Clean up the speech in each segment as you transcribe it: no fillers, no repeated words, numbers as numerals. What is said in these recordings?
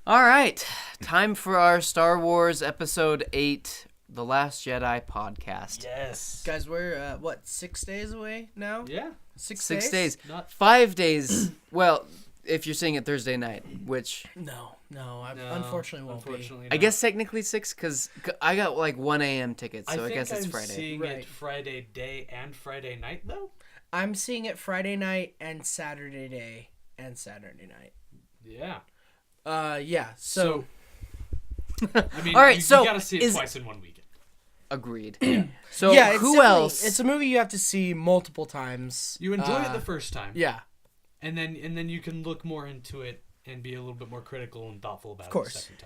All right, time for our Star Wars Episode 8, The Last Jedi podcast. Yes. Guys, we're, 6 days away now? Yeah. 6 days. Not 5 days. Well, if you're seeing it Thursday night, which No, unfortunately won't unfortunately I not. guess technically 6 because I got like 1 a.m. tickets, so I guess it's I'm Friday. seeing Right. it Friday day and Friday night, though. be. I'm seeing it Friday night and Saturday day and Saturday night. Yeah. Yeah, so I mean, All right, you so gotta see it is- twice in one weekend. Agreed. So yeah, it's who definitely- else? It's a movie you have to see multiple times. You enjoy it the first time. Yeah, And then you can look more into it and be a little bit more critical and thoughtful about course. it the second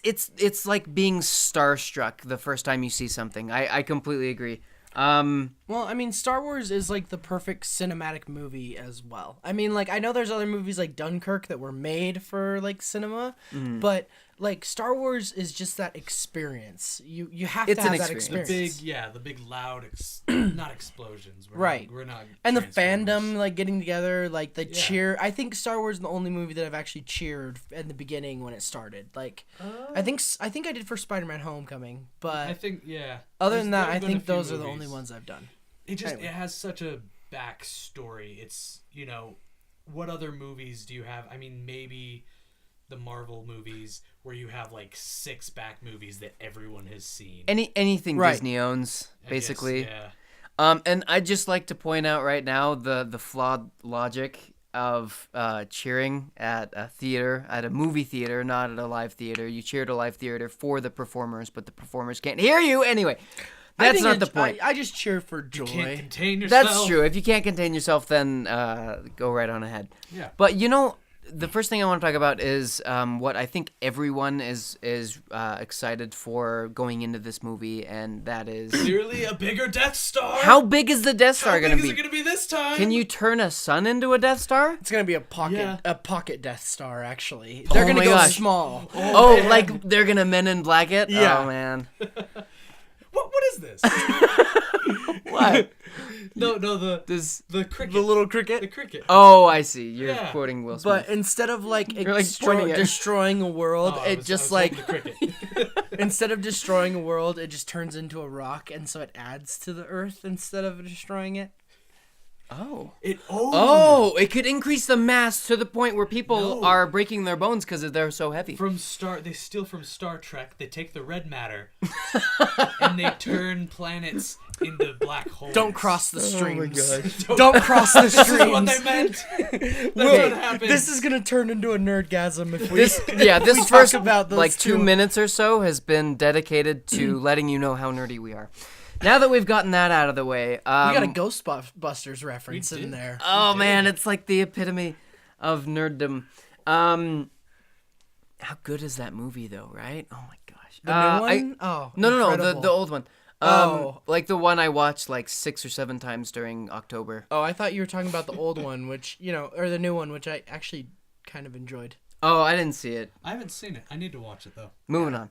time. It's like being starstruck the first time you see something. I completely agree. well, I mean, Star Wars is like the perfect cinematic movie as well. I mean, like, I know there's other movies like Dunkirk that were made for like cinema, but like Star Wars is just that experience. You have It's to have an that experience. experience. The big loud, not explosions. Right. We're not. And the Transformers. fandom, like, getting together, like, the Yeah. cheer. I think Star Wars is the only movie that I've actually cheered in the beginning when it started. Like, I think I did for Spider-Man Homecoming, but I think other There's- than that, there I have been a think few those are the movies. only ones I've done. It Anyway. has such a backstory. It's, what other movies do you have? I mean, maybe the Marvel movies where you have like 6 back movies that everyone has seen. Anything Right. Disney owns, I guess, basically. yeah. And I'd just like to point out right now the flawed logic of cheering at a theater, at a movie theater, not at a live theater. You cheer at a live theater for the performers, but the performers can't hear you. Anyway, I that's think not the point. I just cheer for joy. You can't contain yourself. That's true. If you can't contain yourself, then go right on ahead. Yeah. But the first thing I want to talk about is what I think everyone is excited for going into this movie, and that is Clearly a bigger Death Star. how big is the Death Star How going to big be? is it going to be this time? Can you turn a sun into a Death Star? It's gonna be a pocket, Yeah. a pocket Death Star. Actually, they're Oh gonna my go gosh. small. Oh, man. like they're gonna Men in Black it? Yeah. Oh man. What is this? What? no, the cricket. The little cricket. The cricket. Oh, I see. You're Yeah. quoting Will Smith. But instead of like, You're, like, pointing it. destroying a world, Oh, I it was just holding like the cricket. instead of destroying a world, it just turns into a rock, and so it adds to the Earth instead of destroying it. oh. Oh, It could increase the mass to the point where people No. are breaking their bones because they're so heavy. they steal from Star Trek. They take the red matter, and they turn planets into black holes. Don't cross the streams. gosh. Don't cross the This is what streams. they meant. That's Will, what happened. this is gonna turn into a nerdgasm if we. This we first talk about those like 2 two. minutes or so has been dedicated to letting you know how nerdy we are. Now that we've gotten that out of the way, We got a Ghostbusters reference We in did. there. oh man, it's like the epitome of nerddom. How good is that movie though, right? Oh my gosh. The new one? No, incredible. the old one. Oh. Like the one I watched like 6 or 7 times during October. Oh, I thought you were talking about the old one, which or the new one, which I actually kind of enjoyed. Oh, I didn't see it. I haven't seen it. I need to watch it though. Moving on.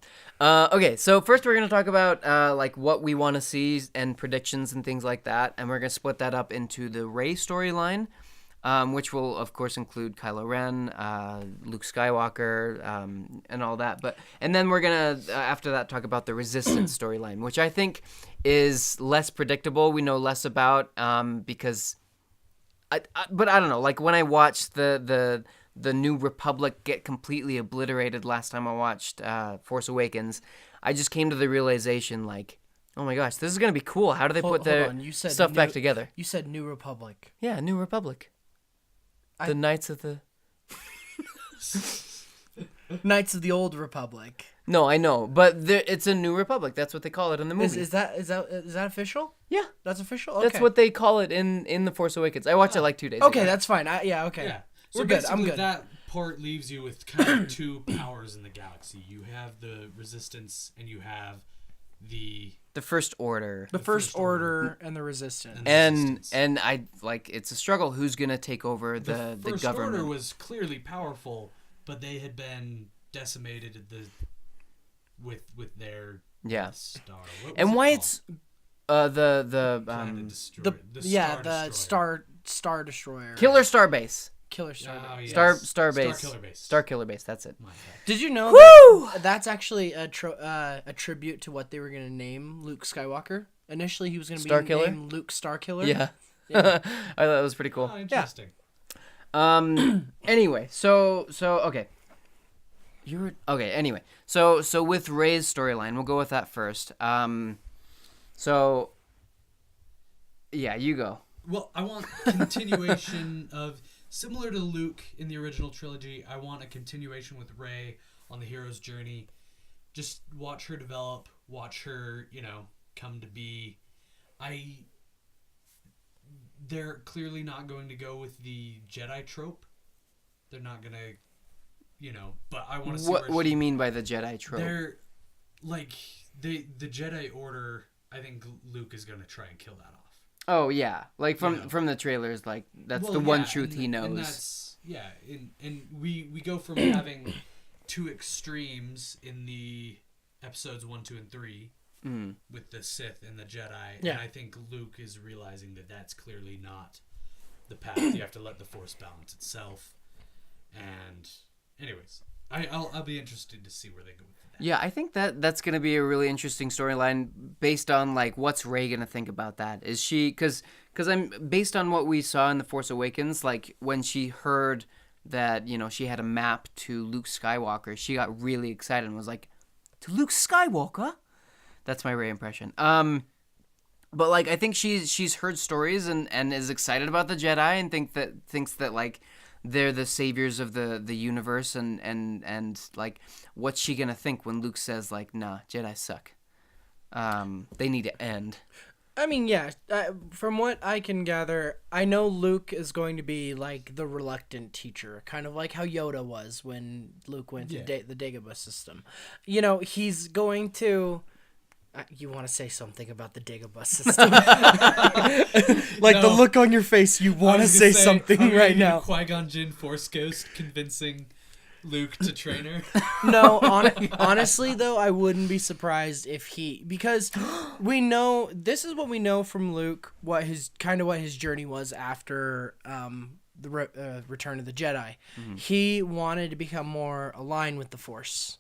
Okay, so first we're gonna talk about like what we want to see and predictions and things like that, and we're gonna split that up into the Rey storyline, which will of course include Kylo Ren, Luke Skywalker, and all that. And then we're gonna after that talk about the Resistance storyline, which I think is less predictable. We know less about because, but I don't know. Like when I watched the New Republic get completely obliterated last time I watched Force Awakens, I just came to the realization, like, oh my gosh, this is going to be cool. How do they put their on. You said stuff back together? You said New Republic. Yeah, New Republic. The Knights of the... Knights of the Old Republic. No, I know, but it's a New Republic. That's what they call it in the movie. Is that official? Yeah, That's official. Okay. that's what they call it in The Force Awakens. I watched it like 2 days Okay, ago. that's fine. Okay. Yeah. So We're good. I'm basically good. that part leaves you with kind of 2 powers in the galaxy. You have the Resistance, and you have the The First Order. The First First Order. Order and the Resistance. And Resistance. and I like it's a struggle. Who's gonna take over the the First government? Order was clearly powerful, but they had been decimated with their Yeah. star. What was And it why called? it's Planet the Destroyer. the Star Destroyer. Star Destroyer. Killer Star Base. Killer Star. Oh, yes. Star Base. Star Killer Base. Star Killer Base. That's it. My bad. Did you know Woo! that's actually a tribute to what they were gonna name Luke Skywalker? Initially, he was gonna Star be Killer? named Luke Starkiller. Yeah. Yeah. I thought that was pretty cool. Oh, interesting. Anyway, so okay. Anyway, so with Rey's storyline, we'll go with that first. So yeah, you go. Well, I want continuation of similar to Luke in the original trilogy. I want a continuation with Rey on the hero's journey. Just watch her develop, watch her, come to be. They're clearly not going to go with the Jedi trope. They're not gonna, but I want to see What do you mean by the Jedi trope? They're like the Jedi Order. I think Luke is gonna try and kill that off. Oh yeah, like from the trailers, like that's the one truth he knows. And that's and we go from having two extremes in the episodes 1, 2, and 3 with the Sith and the Jedi. Yeah. And I think Luke is realizing that that's clearly not the path. You have to let the Force balance itself. And anyways, I'll be interested to see where they go with that. Yeah, I think that's gonna be a really interesting storyline based on like what's Rey gonna think about that. Is she because I'm based on what we saw in The Force Awakens, like when she heard that she had a map to Luke Skywalker, she got really excited and was like, to Luke Skywalker. That's my Rey impression. But like I think she's heard stories and is excited about the Jedi and thinks that like they're the saviors of the universe and like what's she gonna think when Luke says like, nah, Jedi suck. They need to end. I mean, yeah. From what I can gather, I know Luke is going to be like the reluctant teacher, kind of like how Yoda was when Luke went to the Dagobah system. He's going to. You want to say something about the Dagobah system? Like the look on your face, you want to say something right now. Qui-Gon Jinn Force Ghost convincing Luke to train her. No, honestly though, I wouldn't be surprised if because we know this is what we know from Luke, what his journey was after the Return of the Jedi. Mm-hmm. He wanted to become more aligned with the Force.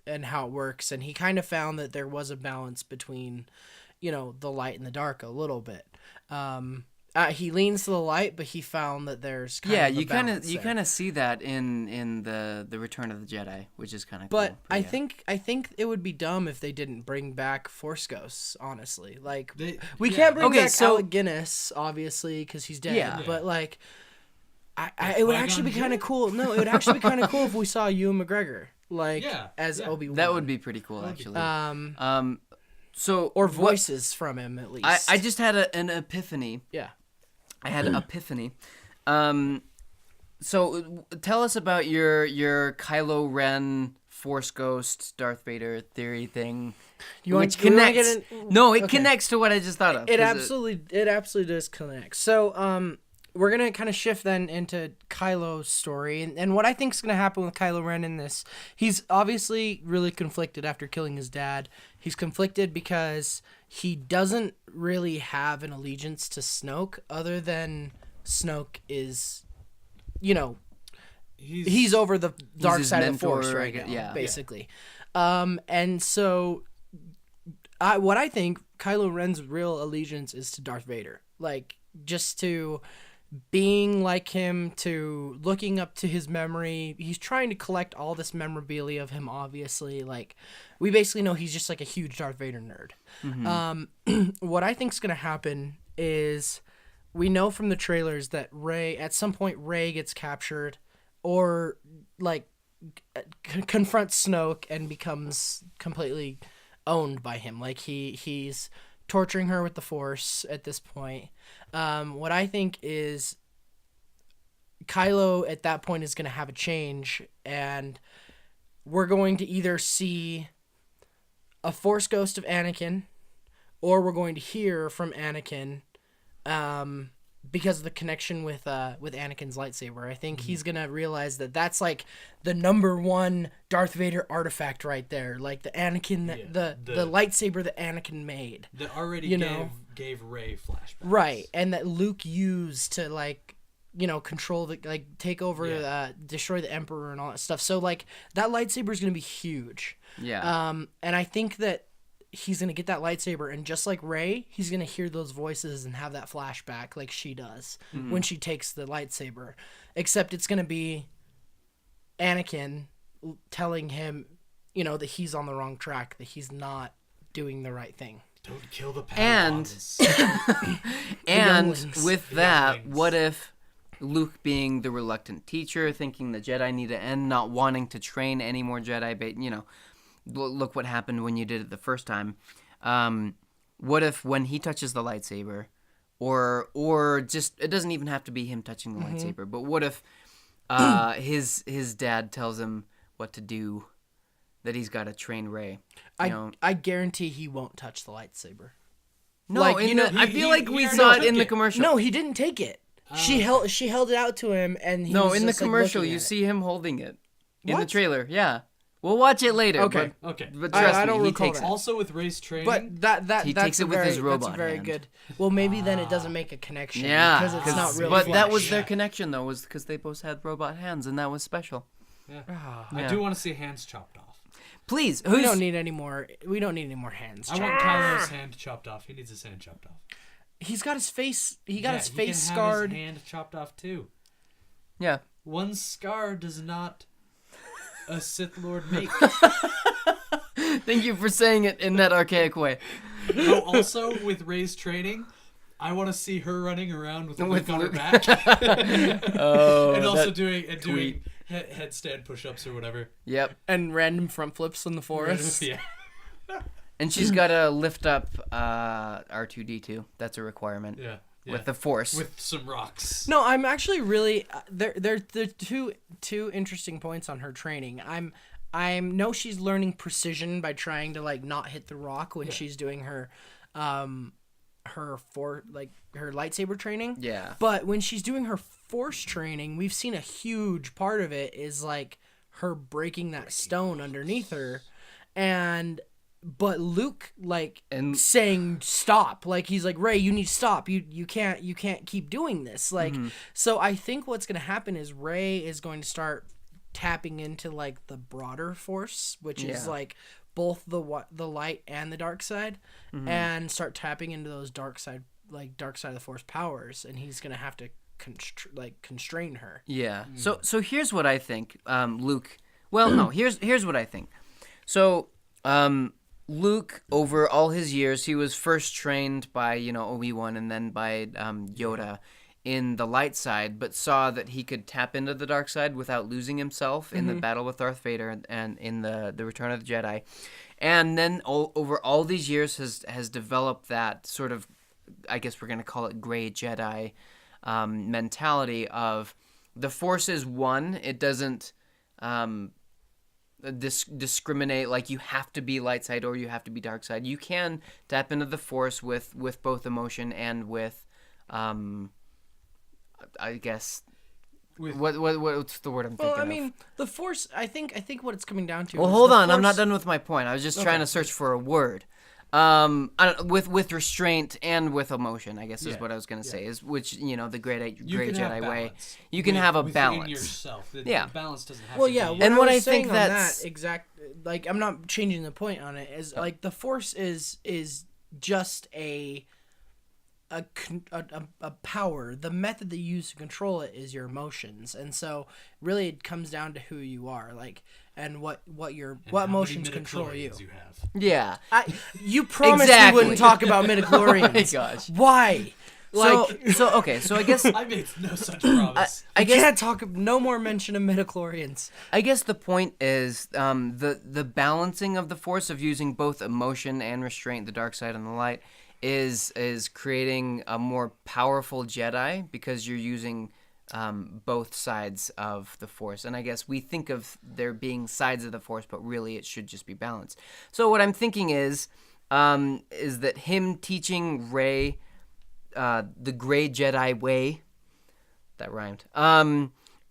And how it works, and he kind of found that there was a balance between, the light and the dark a little bit. He leans to the light, but he found that there's you kind of see that in the Return of the Jedi, which is kind of cool. But I think it would be dumb if they didn't bring back Force Ghosts. Honestly, like we can't bring back Alec Guinness, obviously, because he's dead. Yeah. But like, it would actually be kind of cool. No, it would actually be kind of cool if we saw Ewan McGregor. As Obi-Wan. That would be pretty cool, actually. Or voices from him, at least. I just had an epiphany. Yeah. I had an epiphany. So tell us about your Kylo Ren Force Ghost Darth Vader theory thing. It connects to what I just thought of. It absolutely does connect. So, we're going to kind of shift then into Kylo's story. And what I think is going to happen with Kylo Ren in this, he's obviously really conflicted after killing his dad. He's conflicted because he doesn't really have an allegiance to Snoke other than Snoke is, he's over the dark side of the Force right now, basically. Yeah. And so what I think Kylo Ren's real allegiance is to Darth Vader. Like, just to being like him, to looking up to his memory. He's trying to collect all this memorabilia of him, obviously. Like, we basically know he's just like a huge Darth Vader nerd. Mm-hmm. What I think's gonna happen is we know from the trailers that at some point Rey gets captured or like confronts Snoke and becomes completely owned by him. Like he's torturing her with the Force at this point. What I think is Kylo at that point is going to have a change, and we're going to either see a Force ghost of Anakin, or we're going to hear from Anakin because of the connection with Anakin's lightsaber. I think he's going to realize that that's like the number one Darth Vader artifact right there. Like the Anakin, the lightsaber that Anakin made. That already gave Rey flashbacks. Right, and that Luke used to like control the take over, destroy the Emperor and all that stuff. So like that lightsaber is gonna be huge. Yeah. And I think that he's gonna get that lightsaber, and just like Rey, he's gonna hear those voices and have that flashback like she does when she takes the lightsaber. Except it's gonna be Anakin telling him, that he's on the wrong track, that he's not doing the right thing. Don't kill the And Padawans. and younglings. with The that, younglings. what if Luke, being the reluctant teacher, thinking the Jedi need to end, not wanting to train any more Jedi, look what happened when you did it the first time. What if when he touches the lightsaber, or just, it doesn't even have to be him touching the lightsaber, but what if his dad tells him what to do, that he's got to train Rey? I guarantee he won't touch the lightsaber. No, like, I feel like we already saw it took in the it. commercial. No, he didn't take it. She held it out to him, and he No, was in the just, like, commercial, looking you at it. see him holding it. In the What? trailer, yeah. We'll watch it later. Okay. Okay. But I trust don't me, he recall takes that. it. Also with Rey's training, But that's takes it with his robot That's very hand. good. Well, maybe then it doesn't make a connection. Yeah, because it's not real. But that was flesh. their Yeah. connection, though, was because they both had robot hands, and that was special. I do want to see hands chopped off. Please, We who's don't need any more. We don't need any more hands. I want Kylo's hand chopped off. He needs his hand chopped off. He's got his face. He got his he face can scarred. Have his hand chopped off too. yeah. One scar does not a Sith Lord make. Thank you for saying it in that archaic way. Oh, also with Rey's training, I want to see her running around with Luke on her Luke. back, Oh, and also that doing tweet. headstand push-ups or whatever. Yep. And random front flips in the forest. Yeah. And she's got to lift up R2D2. That's a requirement. Yeah. With the Force. With some rocks. No, I'm actually really there two interesting points on her training. I know she's learning precision by trying to like not hit the rock when she's doing her her lightsaber training. Yeah. But when she's doing her force training, we've seen a huge part of it is like her breaking that stone underneath her, but Luke And- saying stop, like he's like, Rey, you need to stop. You can't keep doing this. Like so I think what's gonna happen is Rey is going to start tapping into like the broader force, which is Yeah. like both the light and the dark side, and start tapping into those dark side of the force powers, and he's gonna have to constrain her. Yeah. So here's what I think. Luke. Well, no. Here's what I think. So Luke, over all his years, he was first trained by Obi-Wan and then by Yoda in the light side, but saw that he could tap into the dark side without losing himself in the battle with Darth Vader and in the Return of the Jedi, and then over all these years has developed that sort of, I guess we're gonna call it gray Jedi mentality of the Force is one. It doesn't discriminate, like you have to be light side or you have to be dark side. You can tap into the Force with both emotion and with I guess what's the word I'm thinking Well, I of? mean, the force. I think what it's coming down to. Well, is hold the on. I'm not Force- done with my point. I was just trying to search for a word. With restraint and with emotion, I guess is Yeah, what I was gonna yeah. say. Is which the great You can have Jedi way. balance. You can have a within balance. yourself. The Yeah. balance doesn't have Well, to yeah. be. And What what I I was think saying on that's- that exact, like, I'm not changing the point on it. Is like the force is just a power. The method that you use to control it is your emotions, and so really it comes down to who you are, like, and what And how emotions many control you. midichlorians you have. Yeah. You promised Exactly. we wouldn't talk about Oh my midichlorians. gosh. Why? Like, So okay. So I guess I made no such promise. I you guess can't talk. No more mention of midichlorians. I guess the point is the balancing of the Force of using both emotion and restraint, the dark side and the light, is creating a more powerful Jedi because you're using both sides of the Force. And I guess we think of there being sides of the Force, but really it should just be balanced. So what I'm thinking is that him teaching Rey the gray Jedi way, that rhymed,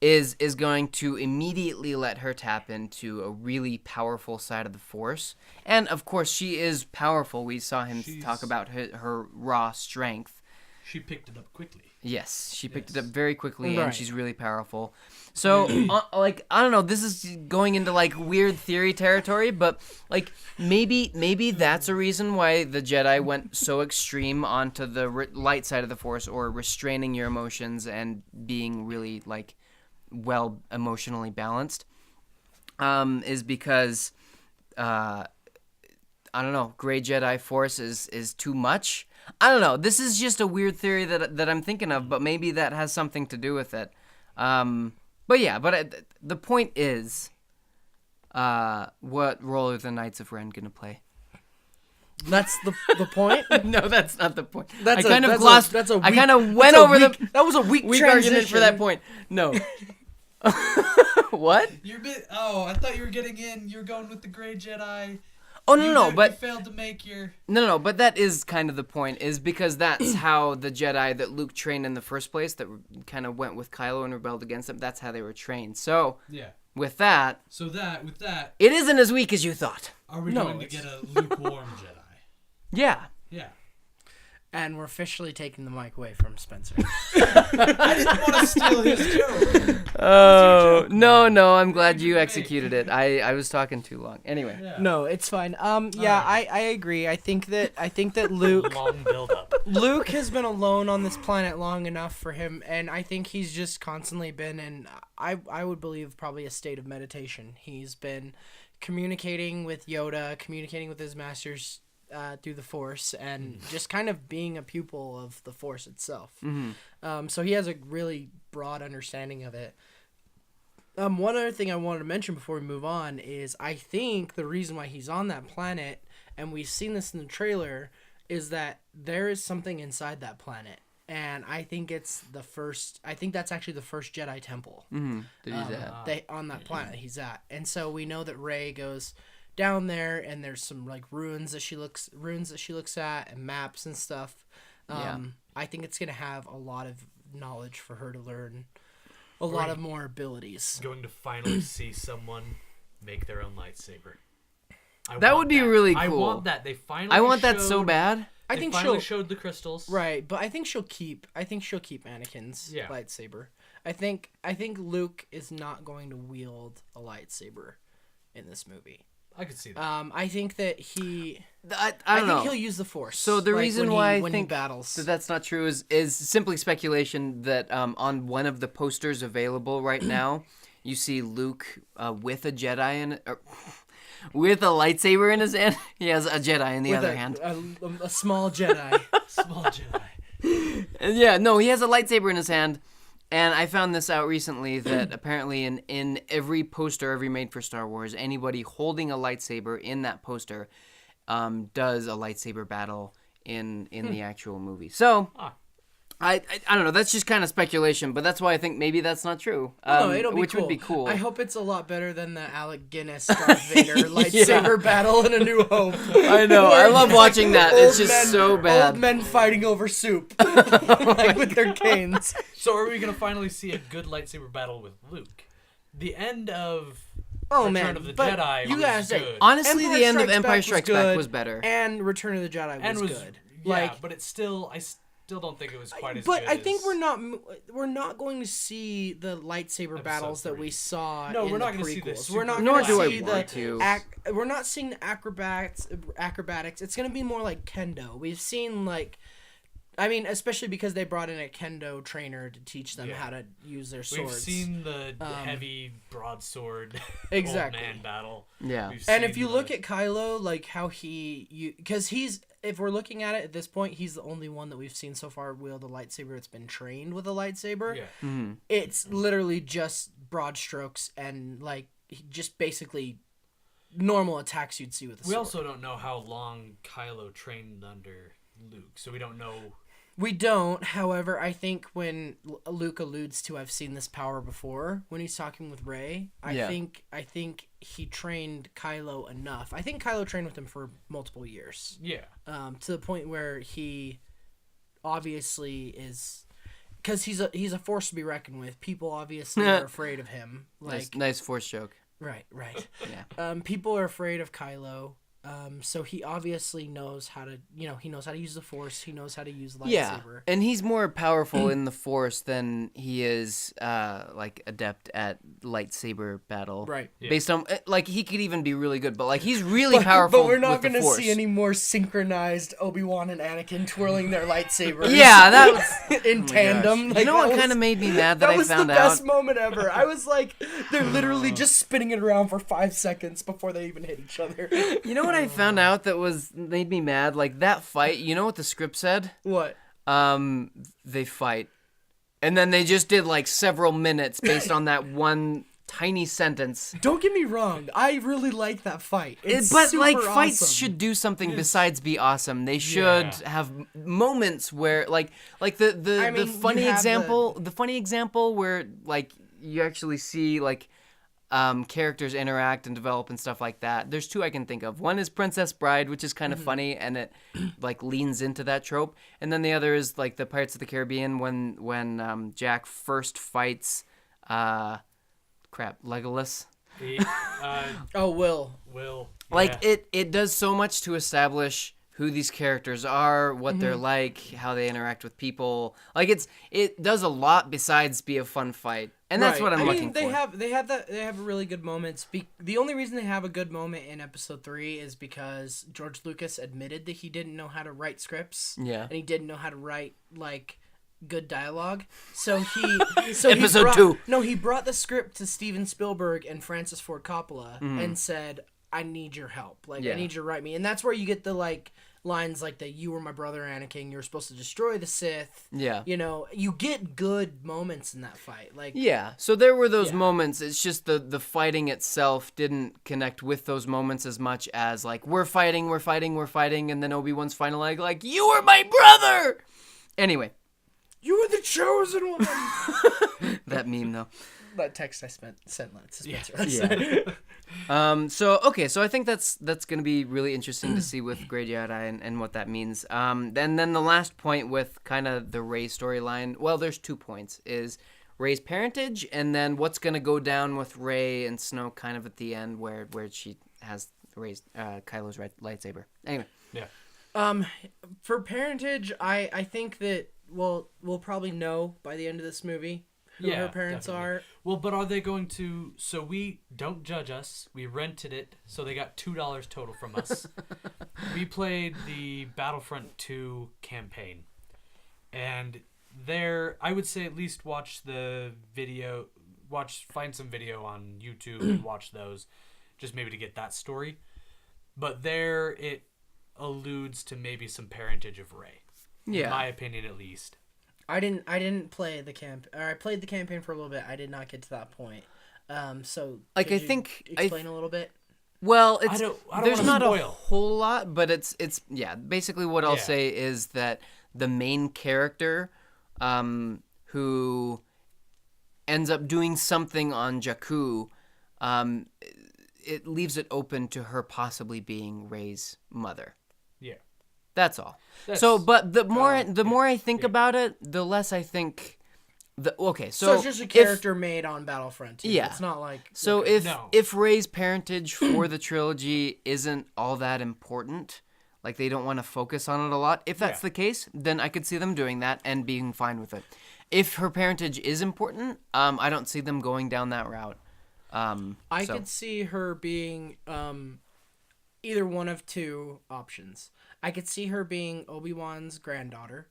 is going to immediately let her tap into a really powerful side of the Force. And, of course, she is powerful. We saw him talk about her raw strength. She picked it up quickly. Yes, she picked it Yes. up very quickly, and Right. she's really powerful. So, like, I don't know. This is going into like weird theory territory, but like maybe that's a reason why the Jedi went so extreme onto the light side of the Force, or restraining your emotions and being really like well emotionally balanced. Is because I don't know, gray Jedi Force is too much. I don't know. This is just a weird theory that I'm thinking of, but maybe that has something to do with it. But yeah, the point is, what role are the Knights of Ren gonna play? That's the point. No, that's not the point. That's I kind of that's glossed. That's a I weak- kind of that's went a over weak- That was a weak weak argument for that transition. point. No. What? I thought you were getting in. You're going with the Gray Jedi. Oh no, you but failed to make your. No, but that is kind of the point, is because that's how the Jedi that Luke trained in the first place, that kind of went with Kylo and rebelled against him, that's how they were trained. So, Yeah. with that, With that, it isn't as weak as you thought. are we No, going to it's- get a lukewarm Jedi? Yeah. Yeah. And we're officially taking the mic away from Spencer. I didn't want to steal his joke. Oh, joke, no, I'm glad you you make? executed it. I was talking too long. Anyway. Yeah. No, it's fine. Yeah, Alright. I agree. I think that Luke Long build up. Luke has been alone on this planet long enough for him, and I think he's just constantly been in, I would believe, probably a state of meditation. He's been communicating with Yoda, communicating with his masters through the Force, and just kind of being a pupil of the Force itself. So he has a really broad understanding of it. One other thing I wanted to mention before we move on is I think the reason why he's on that planet, and we've seen this in the trailer, is that there is something inside that planet. And I think that's actually the first Jedi temple. That he's at. On that planet he's at. And so we know that Rey goes down there, and there's some like ruins that she looks at, and maps and stuff. Yeah. I think it's gonna have a lot of knowledge for her to learn, a lot of more abilities. Going to finally see someone make their own lightsaber. That would be really I cool. want that. They finally. I want that so bad. I They think finally she'll showed the crystals. right, but I think she'll keep Anakin's Yeah. lightsaber. I think Luke is not going to wield a lightsaber in this movie. I could see that. I think that he. I I don't think know. he'll use the Force. So the like, reason when why he, I when think he battles. that's not true is simply speculation that on one of the posters available right now, you see Luke with a Jedi with a lightsaber in his hand. He has a Jedi in the with other hand. a small Jedi. Small Jedi. And yeah, no, he has a lightsaber in his hand. And I found this out recently that apparently in every poster ever made for Star Wars, anybody holding a lightsaber in that poster does a lightsaber battle in the actual movie. So I don't know. That's just kind of speculation, but that's why I think maybe that's not true. No, it'll be which cool. would be cool. I hope it's a lot better than the Alec Guinness Darth Vader lightsaber battle in A New Hope. I know. I love watching that. It's Old just so bad. Old men fighting over soup, like with their canes. So are we gonna finally see a good lightsaber battle with Luke? The end of Oh Return man, of the but Jedi you was gotta say, good. Honestly, Empire the end of Strikes Empire Back Strikes was Back good, was better. and Return of the Jedi was, good. Yeah, Like, but it's still. I still don't think it was quite as but good. I think as... we're not going to see the lightsaber battles that 3. we saw. No, in we're the not gonna see the prequels. We're not super Nor going do to I see want the to. we're not seeing the acrobatics. It's going to be more like kendo. We've seen like. I mean, especially because they brought in a kendo trainer to teach them how to use their swords. We've seen the heavy broadsword Exactly. old man battle. Yeah. We've And seen if you the- look at Kylo, like how because if we're looking at it at this point, he's the only one that we've seen so far wield a lightsaber that's been trained with a lightsaber. yeah, It's literally just broad strokes and like just basically normal attacks you'd see with a we sword. also don't know how long Kylo trained under Luke, so we don't know. We don't. However, I think when Luke alludes to "I've seen this power before" when he's talking with Rey, I think he trained Kylo enough. I think Kylo trained with him for multiple years. Yeah, To the point where he obviously is, because he's a force to be reckoned with. People obviously are afraid of him. Like Nice force joke. right. Yeah. People are afraid of Kylo. So he obviously knows how to, he knows how to use the Force. He knows how to use lightsaber. Yeah, and he's more powerful in the Force than he is like adept at lightsaber battle. Right. Yeah. Based on like he could even be really good, but like he's really powerful. But we're not going to see any more synchronized Obi-Wan and Anakin twirling their lightsabers. Yeah, that was in tandem. You know what kind of made me mad that I was found the out? best moment ever. I was like, they're literally just spinning it around for 5 seconds before they even hit each other. You know what I found out that made me mad? Like that fight, you know what the script said? What? They fight. And then they just did like several minutes based on that one tiny sentence. Don't get me wrong. I really like that fight. But like super fights awesome. should do something besides be awesome. They should have moments where like the funny example where like you actually see like characters interact and develop and stuff like that. There's two I can think of. One is Princess Bride, which is kind of funny and it like leans into that trope. And then the other is like the Pirates of the Caribbean when Jack first fights Legolas. Will. Like it does so much to establish who these characters are, what they're like, how they interact with people. Like it does a lot besides be a fun fight. And that's what I'm looking for. They have really good moments. The only reason they have a good moment in episode 3 is because George Lucas admitted that he didn't know how to write scripts. Yeah. And he didn't know how to write like good dialogue. So Episode 2. No, he brought the script to Steven Spielberg and Francis Ford Coppola and said, I need your help. Like I need you to write me. And that's where you get the like lines like that, you were my brother Anakin, you're supposed to destroy the Sith. Yeah. You know, you get good moments in that fight. Like yeah. So there were those moments. It's just the fighting itself didn't connect with those moments as much as like we're fighting, and then Obi-Wan's finally like you were my brother. Anyway. You were the chosen one. That meme though. That text I sent to Spencer. Yeah. So I think that's gonna be really interesting to see with Grey Jedi and what that means. Then the last point with kind of the Rey storyline. Well, there's 2 points: is Rey's parentage, and then what's gonna go down with Rey and Snoke, kind of at the end where she has Rey's Kylo's lightsaber. Anyway. Yeah. For parentage, I think that we'll probably know by the end of this movie who her parents are. Well, but are they going to... So we... Don't judge us. We rented it, so they got $2 total from us. We played the Battlefront 2 campaign. And there... I would say at least watch the video... Find some video on YouTube and watch those. Just maybe to get that story. But there it alludes to maybe some parentage of Rey. Yeah. In my opinion, at least. I didn't play the I played the campaign for a little bit. I did not get to that point. So like explain a little bit. Well, I don't there's not spoil. a whole lot, but it's basically what I'll say is that the main character who ends up doing something on Jakku, it leaves it open to her possibly being Rey's mother. Yeah. That's all. But the more I think about it, the less I think. So it's just a character made on Battlefront 2. Yeah. It's not like. So if Rey's parentage for the trilogy isn't all that important, like they don't want to focus on it a lot. If that's the case, then I could see them doing that and being fine with it. If her parentage is important, I don't see them going down that route. I could see her being either one of 2 options. I could see her being Obi-Wan's granddaughter.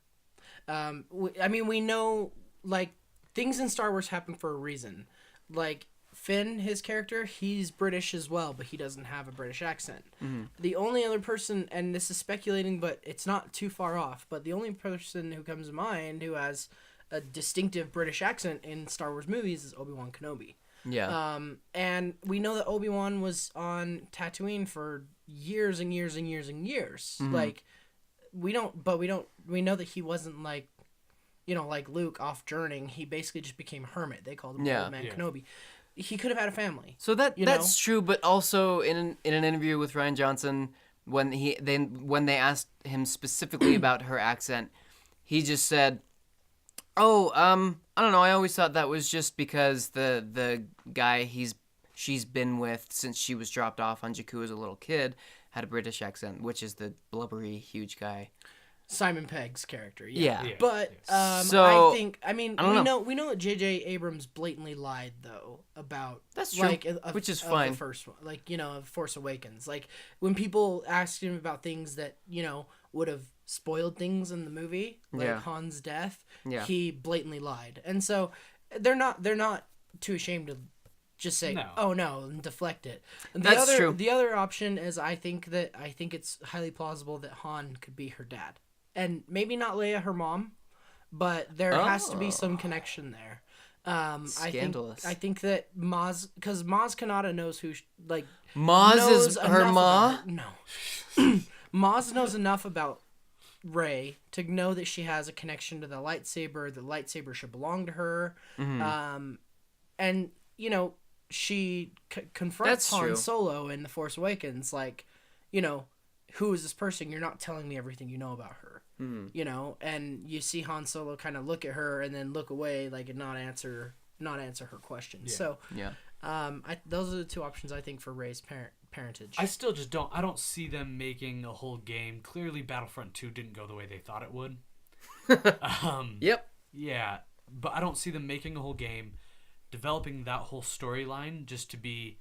We know, like, things in Star Wars happen for a reason. Like, Finn, his character, he's British as well, but he doesn't have a British accent. Mm-hmm. The only other person, and this is speculating, but it's not too far off, but the only person who comes to mind who has a distinctive British accent in Star Wars movies is Obi-Wan Kenobi. Yeah. And we know that Obi-Wan was on Tatooine for years and years and years and years. Mm-hmm. Like, we know that he wasn't like, like Luke off journeying. He basically just became a hermit. They called him Old Man Kenobi. He could have had a family. So that's true, but also in an interview with Rian Johnson, when they asked him specifically about her accent, he just said, I don't know. I always thought that was just because the guy she's been with since she was dropped off on Jakku as a little kid had a British accent, which is the blubbery, huge guy. Simon Pegg's character. Yeah. Yeah. But So, we don't know. know that J.J. Abrams blatantly lied though about That's true, like which is of fine. the first one, like Force Awakens. Like when people asked him about things that would have spoiled things in the movie, like Yeah. Han's death, Yeah. he blatantly lied, and so they're not too ashamed to just say, No. "Oh no," and deflect it. That's true. The other option is I think it's highly plausible that Han could be her dad. And maybe not Leia, her mom, but there has to be some connection there. Scandalous. I think that because Maz Kanata knows Maz knows is her enough ma? about her. No, Maz knows enough about Rey to know that she has a connection to the lightsaber. The lightsaber should belong to her. Mm-hmm. And she confronts That's true. Han Solo in The Force Awakens, like, who is this person? You're not telling me everything you know about her. And you see Han Solo kind of look at her and then look away, like, and not answer her questions. Yeah. So, Yeah. those are the two options I think for Rey's parentage. I still just don't see them making a whole game. Clearly, Battlefront 2 didn't go the way they thought it would. Yep. Yeah, but I don't see them making a whole game, developing that whole storyline just to be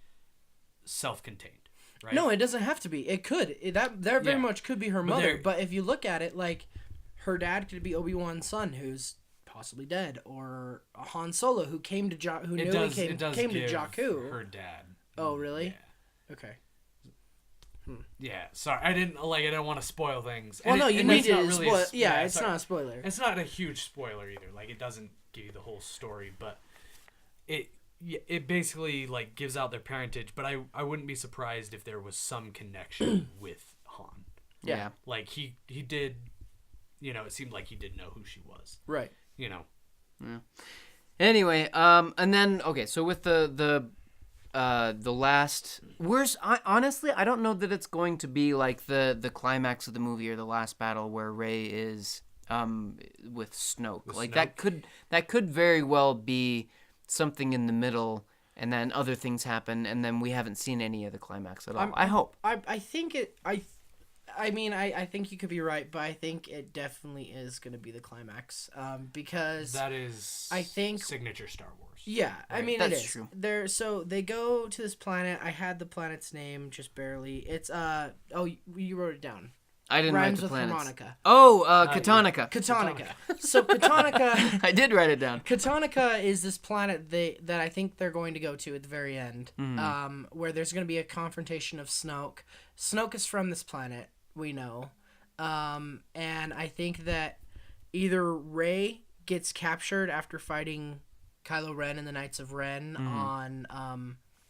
self-contained. Right? No, it doesn't have to be. It could. That very much could be her mother. But if you look at it, like, her dad could be Obi-Wan's son, who's possibly dead, or a Han Solo who came to came to Jakku. Her dad. Oh, really? Yeah. Okay. Yeah. Sorry, I didn't want to spoil things. Well, And no, it- you and need that's not to really spoil. a It's not a spoiler. It's not a huge spoiler either. Like, it doesn't give you the whole story, but it basically like gives out their parentage. But I wouldn't be surprised if there was some connection with Han. Yeah. Like he did, it seemed like he did know who she was. Right. Anyway, and then okay, so with the last, honestly, I don't know that it's going to be like the climax of the movie or the last battle where Rey is with Snoke. That could very well be something in the middle, and then other things happen, and then we haven't seen any of the climax at all. I hope. I think it. I mean, I think you could be right, but I think it definitely is going to be the climax. Because that is, I think, signature Star Wars. Yeah, I mean, That's it is. true. So they go to this planet. I had the planet's name just barely. It's you wrote it down. I didn't Rhymes write the with planets. harmonica. Oh, Katonica. Katonica. So Katonica. I did write it down. Katonica is this planet that I think they're going to go to at the very end, where there's going to be a confrontation of Snoke. Snoke is from this planet, we know, and I think that either Rey gets captured after fighting Kylo Ren and the Knights of Ren on,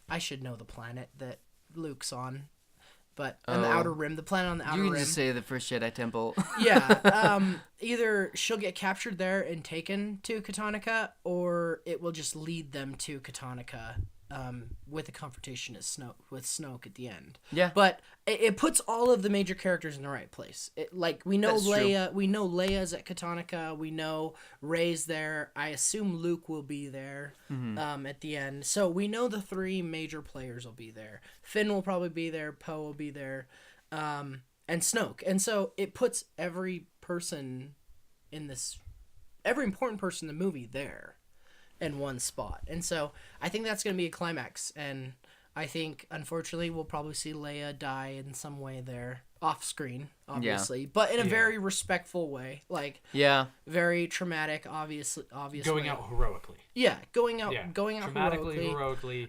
I should know the planet that Luke's on. But on the Outer Rim, the planet on the Outer Rim. You can just say the first Jedi Temple. Yeah. Either she'll get captured there and taken to Katonica, or it will just lead them to Katonica with a confrontation with Snoke at the end. Yeah. But it puts all of the major characters in the right place. We know That's Leia. true. We know Leia's at Katonica. We know Rey's there. I assume Luke will be there at the end. So we know the three major players will be there. Finn will probably be there. Poe will be there. And Snoke. And so it puts every important person in the movie there in one spot. And so I think that's going to be a climax. And I think, unfortunately, we'll probably see Leia die in some way there, off screen, obviously, but in a very respectful way, like very traumatic, obviously. Going out heroically. Yeah, going out heroically.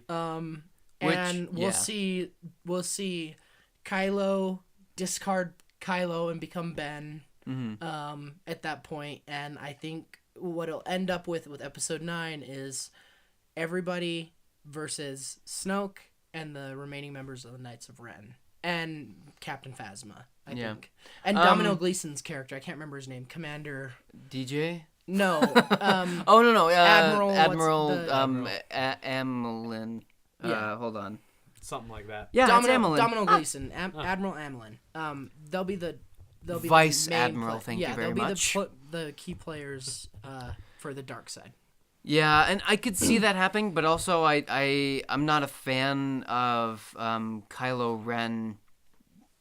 And we'll see Kylo discard Kylo and become Ben at that point. And I think what it'll end up with Episode 9 is everybody versus Snoke and the remaining members of the Knights of Ren and Captain Phasma, I think. And Domino Gleeson's character, I can't remember his name, Commander DJ? No. no. Admiral Amelin. Hold on. Something like that. Yeah, it's Amelin. Domino Gleeson, Admiral Amelin. They'll be the Vice main Admiral. Thank you very much. The key players for the dark side. Yeah, and I could see that happening, but also I'm not a fan of Kylo Ren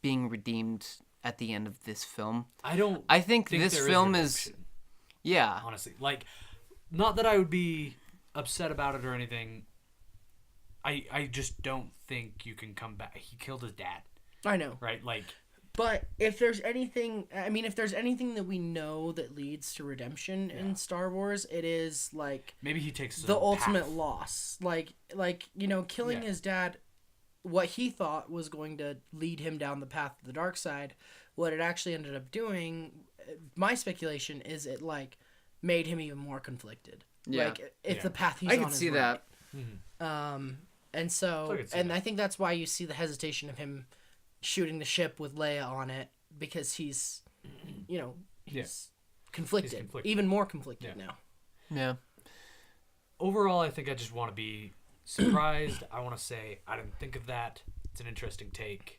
being redeemed at the end of this film. I think this there film is redemption, yeah. honestly. Like, not that I would be upset about it or anything. I just don't think you can come back. He killed his dad, I know. right? Like, But if there's anything, if there's anything that we know that leads to redemption in Star Wars, it is like maybe he takes the some ultimate path. loss. Like killing Yeah. his dad, what he thought was going to lead him down the path of the dark side, what it actually ended up doing, my speculation is it like made him even more conflicted. Yeah. Like if Yeah. the path he's I on could is see right. that. And so, I could see and that. I think that's why you see the hesitation of him shooting the ship with Leia on it, because he's, he's conflicted, He's conflicted. even more conflicted Yeah. now. Yeah. Overall, I think I just want to be surprised. I want to say I didn't think of that. It's an interesting take.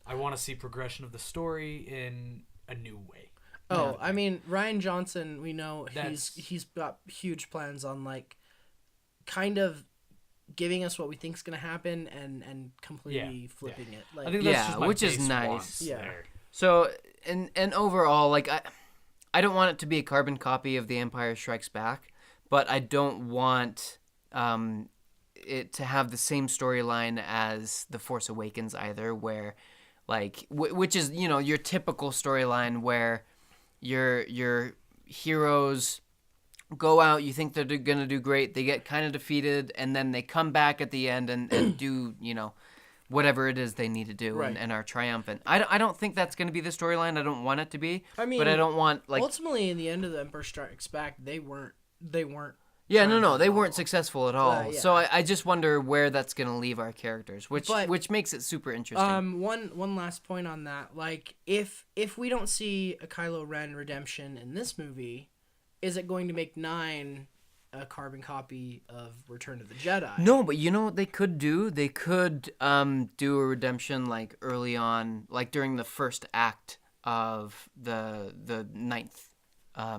I want to see progression of the story in a new way. Oh, I mean, Ryan Johnson, we know That's- he's got huge plans on like kind of giving us what we think's gonna happen and completely Yeah, flipping yeah. it. Like, I think that's Yeah, just my which is base nice. wants Yeah. there. So and overall, like I don't want it to be a carbon copy of The Empire Strikes Back, but I don't want it to have the same storyline as The Force Awakens either, where like which is your typical storyline where your heroes go out, you think they're gonna do great, they get kind of defeated, and then they come back at the end and do whatever it is they need to do Right. and are triumphant. I don't think that's gonna be the storyline. I don't want it to be. I mean, but I don't want like ultimately, in the end of the Empire Strikes Back, they weren't. yeah, no, they triumphant weren't at all. successful at all. Yeah. So I just wonder where that's gonna leave our characters, which But- makes it super interesting. One last point on that. Like, if we don't see a Kylo Ren redemption in this movie, is it going to make 9 a carbon copy of Return of the Jedi? No, but you know what they could do? They could do a redemption like early on, like during the first act of the 9th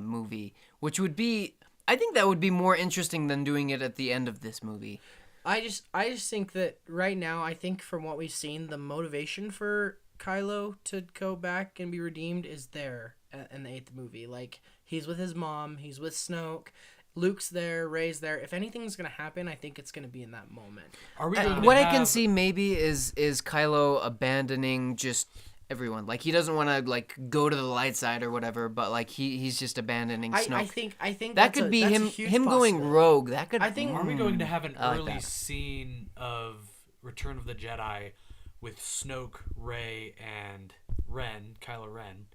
movie, which would be, I think that would be more interesting than doing it at the end of this movie. I just think that right now, I think from what we've seen, the motivation for Kylo to go back and be redeemed is there in the 8th movie. Like, he's with his mom, he's with Snoke, Luke's there, Rey's there. If anything's gonna happen, I think it's gonna be in that moment. Are we going to What I can have- see maybe is Kylo abandoning just everyone. Like he doesn't want to like go to the light side or whatever, but like he's just abandoning Snoke. I think that that's could be that's a him huge going possibility. rogue. That could. I think- Are we going to have an I like early that. scene of Return of the Jedi with Snoke, Rey, and Kylo Ren,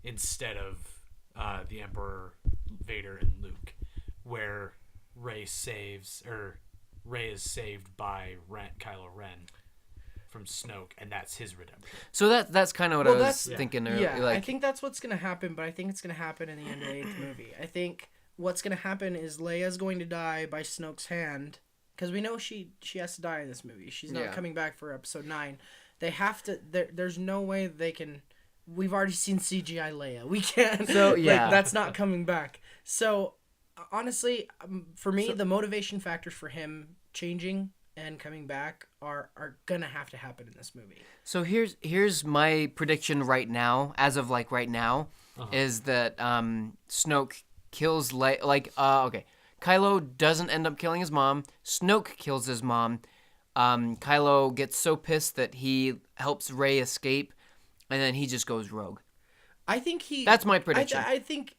instead of the Emperor, Vader, and Luke, where Rey is saved by Kylo Ren from Snoke, and that's his redemption. So that's kind of what I was thinking. Yeah, Like, I think that's what's gonna happen, but I think it's gonna happen in the end of the 8th movie. I think what's gonna happen is Leia's going to die by Snoke's hand, because we know she has to die in this movie. She's not Yeah. coming back for Episode 9. They have to. There's no way they can. We've already seen CGI Leia. We can't. So, yeah. like, that's not coming back. So honestly, for me, the motivation factors for him changing and coming back are gonna have to happen in this movie. So here's my prediction right now, as of like right now, is that Snoke kills okay, Kylo doesn't end up killing his mom. Snoke kills his mom. Kylo gets so pissed that he helps Rey escape, and then he just goes rogue. I think That's my prediction. I think,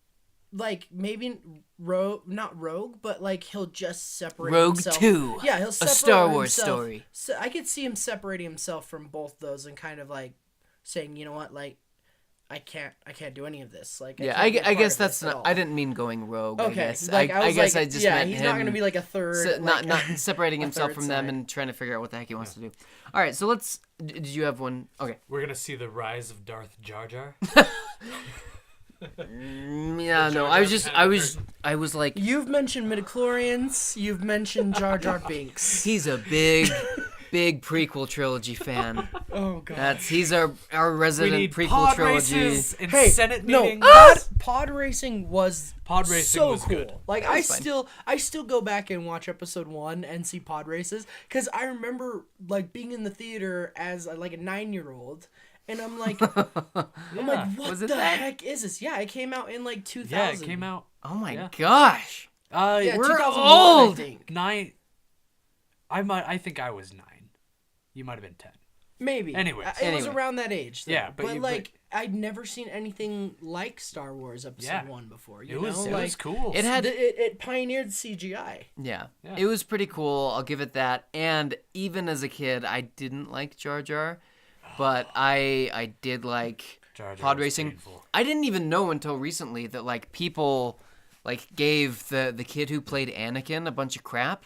like, maybe not rogue, but like he'll just separate Rogue himself. 2, Yeah, he'll a separate Star Wars himself. story. So I could see him separating himself from both those and kind of like saying, you know what, like, I can't do any of this. Like, Yeah, can't be a I part guess of that's this at not. all. I didn't mean going rogue. Okay, I guess. like, I was guess like, I just yeah, meant he's him. not gonna be like a third. Not like, separating a himself third from them side. and trying to figure out what the heck he wants to do. All right, so let's. Did you have one? Okay. We're gonna see the rise of Darth Jar Jar. Yeah, no. Jar I was Jar just. kind of I was like. You've mentioned midichlorians. You've mentioned Jar Jar Binks. He's a big prequel trilogy fan. Oh god. He's our We resident need prequel pod trilogy. races and Hey, Senate no, meetings. pod racing was Pod racing was cool. good. Like That was fine. I still go back and watch episode 1 and see pod races because I remember like being in the theater as like a 9-year-old, and I'm like, what Was the it that? heck is this? Yeah, it came out in like 2000. Yeah, it came out. Oh my Yeah. gosh. Yeah, We're 2001, old. I think. 9. I think I was 9. You might have been 10. Maybe. Anyways. It was Anyway. around that age. Though. Yeah, but but like I'd never seen anything like Star Wars Episode Yeah. 1 before. It was like, cool. It had it pioneered CGI. Yeah. Yeah. It was pretty cool. I'll give it that. And even as a kid, I didn't like Jar Jar, but I did like Jar Jar pod was racing. painful. I didn't even know until recently that like people like gave the kid who played Anakin a bunch of crap.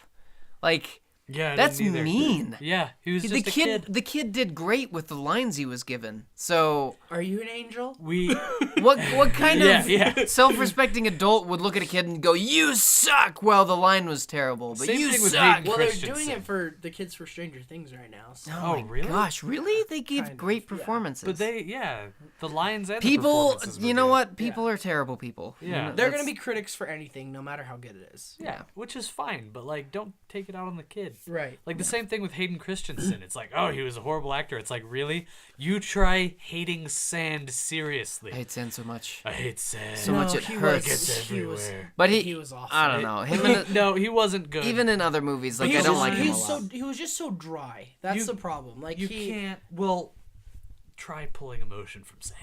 Like Yeah, I that's didn't either. mean. Yeah, he was The just a kid, kid. the kid did great with the lines he was given. So Are you an angel? We what kind Yeah, of yeah. self-respecting adult would look at a kid and go, "You suck"? Well, the line was terrible, but Same you thing with suck. Hayden Well, they're Christensen. doing it for the kids for Stranger Things right now. So. Oh, my really? gosh, really? They give Kind of, great yeah. performances. But the lions and the people, performances were you know good. what? People are terrible people. You Yeah. know, They're that's- gonna be critics for anything, no matter how good it is. Yeah, which is fine, but like, don't take it out on the kid. Right. Like the same thing with Hayden Christensen. It's like, oh, he was a horrible actor. It's like, really? You try hating sand seriously. I hate Sand so much. I hate sand. So much it he hurts. Gets he was, everywhere. But he was awful. I don't know. Him in No, he wasn't good. even in other movies, like He I was don't just- like him he a was lot. He was just so dry. That's You- the problem. Like you he. can't. Well, try pulling emotion from sand.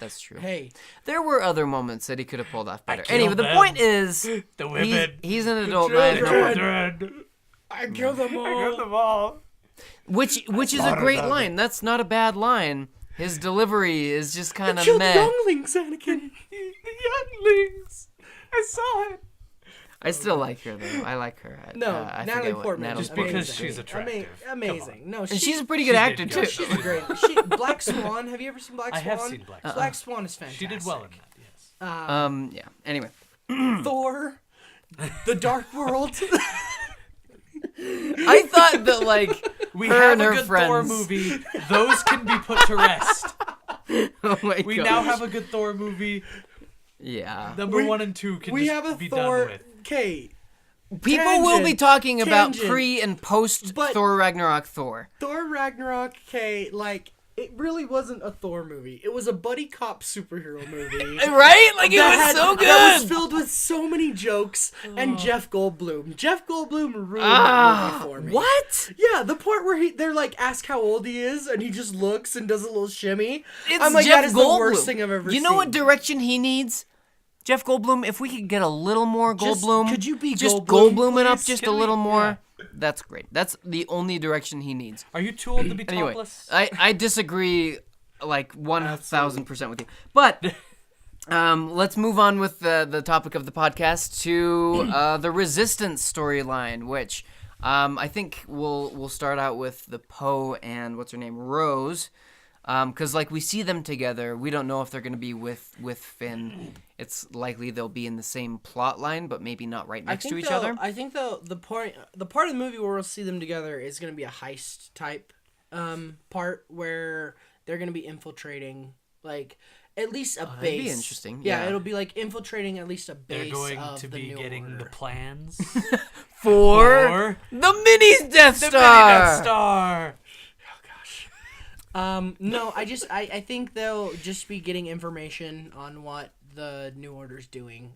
That's true. Hey, There were other moments that he could have pulled off better. killed Anyway, the them. point is, The women. he's an adult man, Children. I killed them all. I killed them all. which is a great line. That's not a bad line. His delivery is just kind of Killed meh. younglings, Anakin. The younglings. I saw it. I still like her though. I like her. No, I Natalie forget what Portman. Natalie Just because Portman's she's name. attractive. Come Amazing. on. No, And she's a pretty good She actor did too. good. she's great. Black Swan. Have you ever seen Black I Swan? have seen Black Swan. Black Swan is fantastic. She did well in that. Yes. Yeah. Anyway, Thor, The Dark World. I thought that like We her have and a her good friends. Thor movie. Those can be put to rest. Oh my We gosh. now have a good Thor movie. Yeah. Number 1 and 2 can We just have a be Thor. done with. Okay, People will be Tangent. talking about Tangent. pre and post But- Thor Ragnarok Thor. Thor Ragnarok. Okay, like it really wasn't a Thor movie. It was a buddy cop superhero movie. Right? Like it was so good. That was filled with so many jokes and Jeff Goldblum. Jeff Goldblum ruined that movie for me. What? Yeah, the part where they're like, ask how old he is, and he just looks and does a little shimmy. It's I'm like, Jeff that is Goldblum. the worst thing I've ever seen. You know what direction he needs? Jeff Goldblum, if we could get a little more Just- Goldblum, could you be just Goldblum, Goldblum it up please? just Can a we- little more? yeah. That's great. That's the only direction he needs. Are you too old to be Anyway, topless? I disagree like 1,000% with you. But let's move on with the topic of the podcast to the Resistance storyline, which I think we'll start out with the Poe and what's her name, Rose. Because like we see them together, we don't know if they're going to be with Finn. It's likely they'll be in the same plot line, but maybe not right next to each other. I think the part of the movie where we'll see them together is going to be a heist type part where they're going to be infiltrating like at least a that'd base. be interesting, Yeah, yeah. it'll be like infiltrating at least a They're base going of to the be New getting Order. the plans For the mini Death the Star. Death Star. No, I think they'll just be getting information on what the New Order's doing.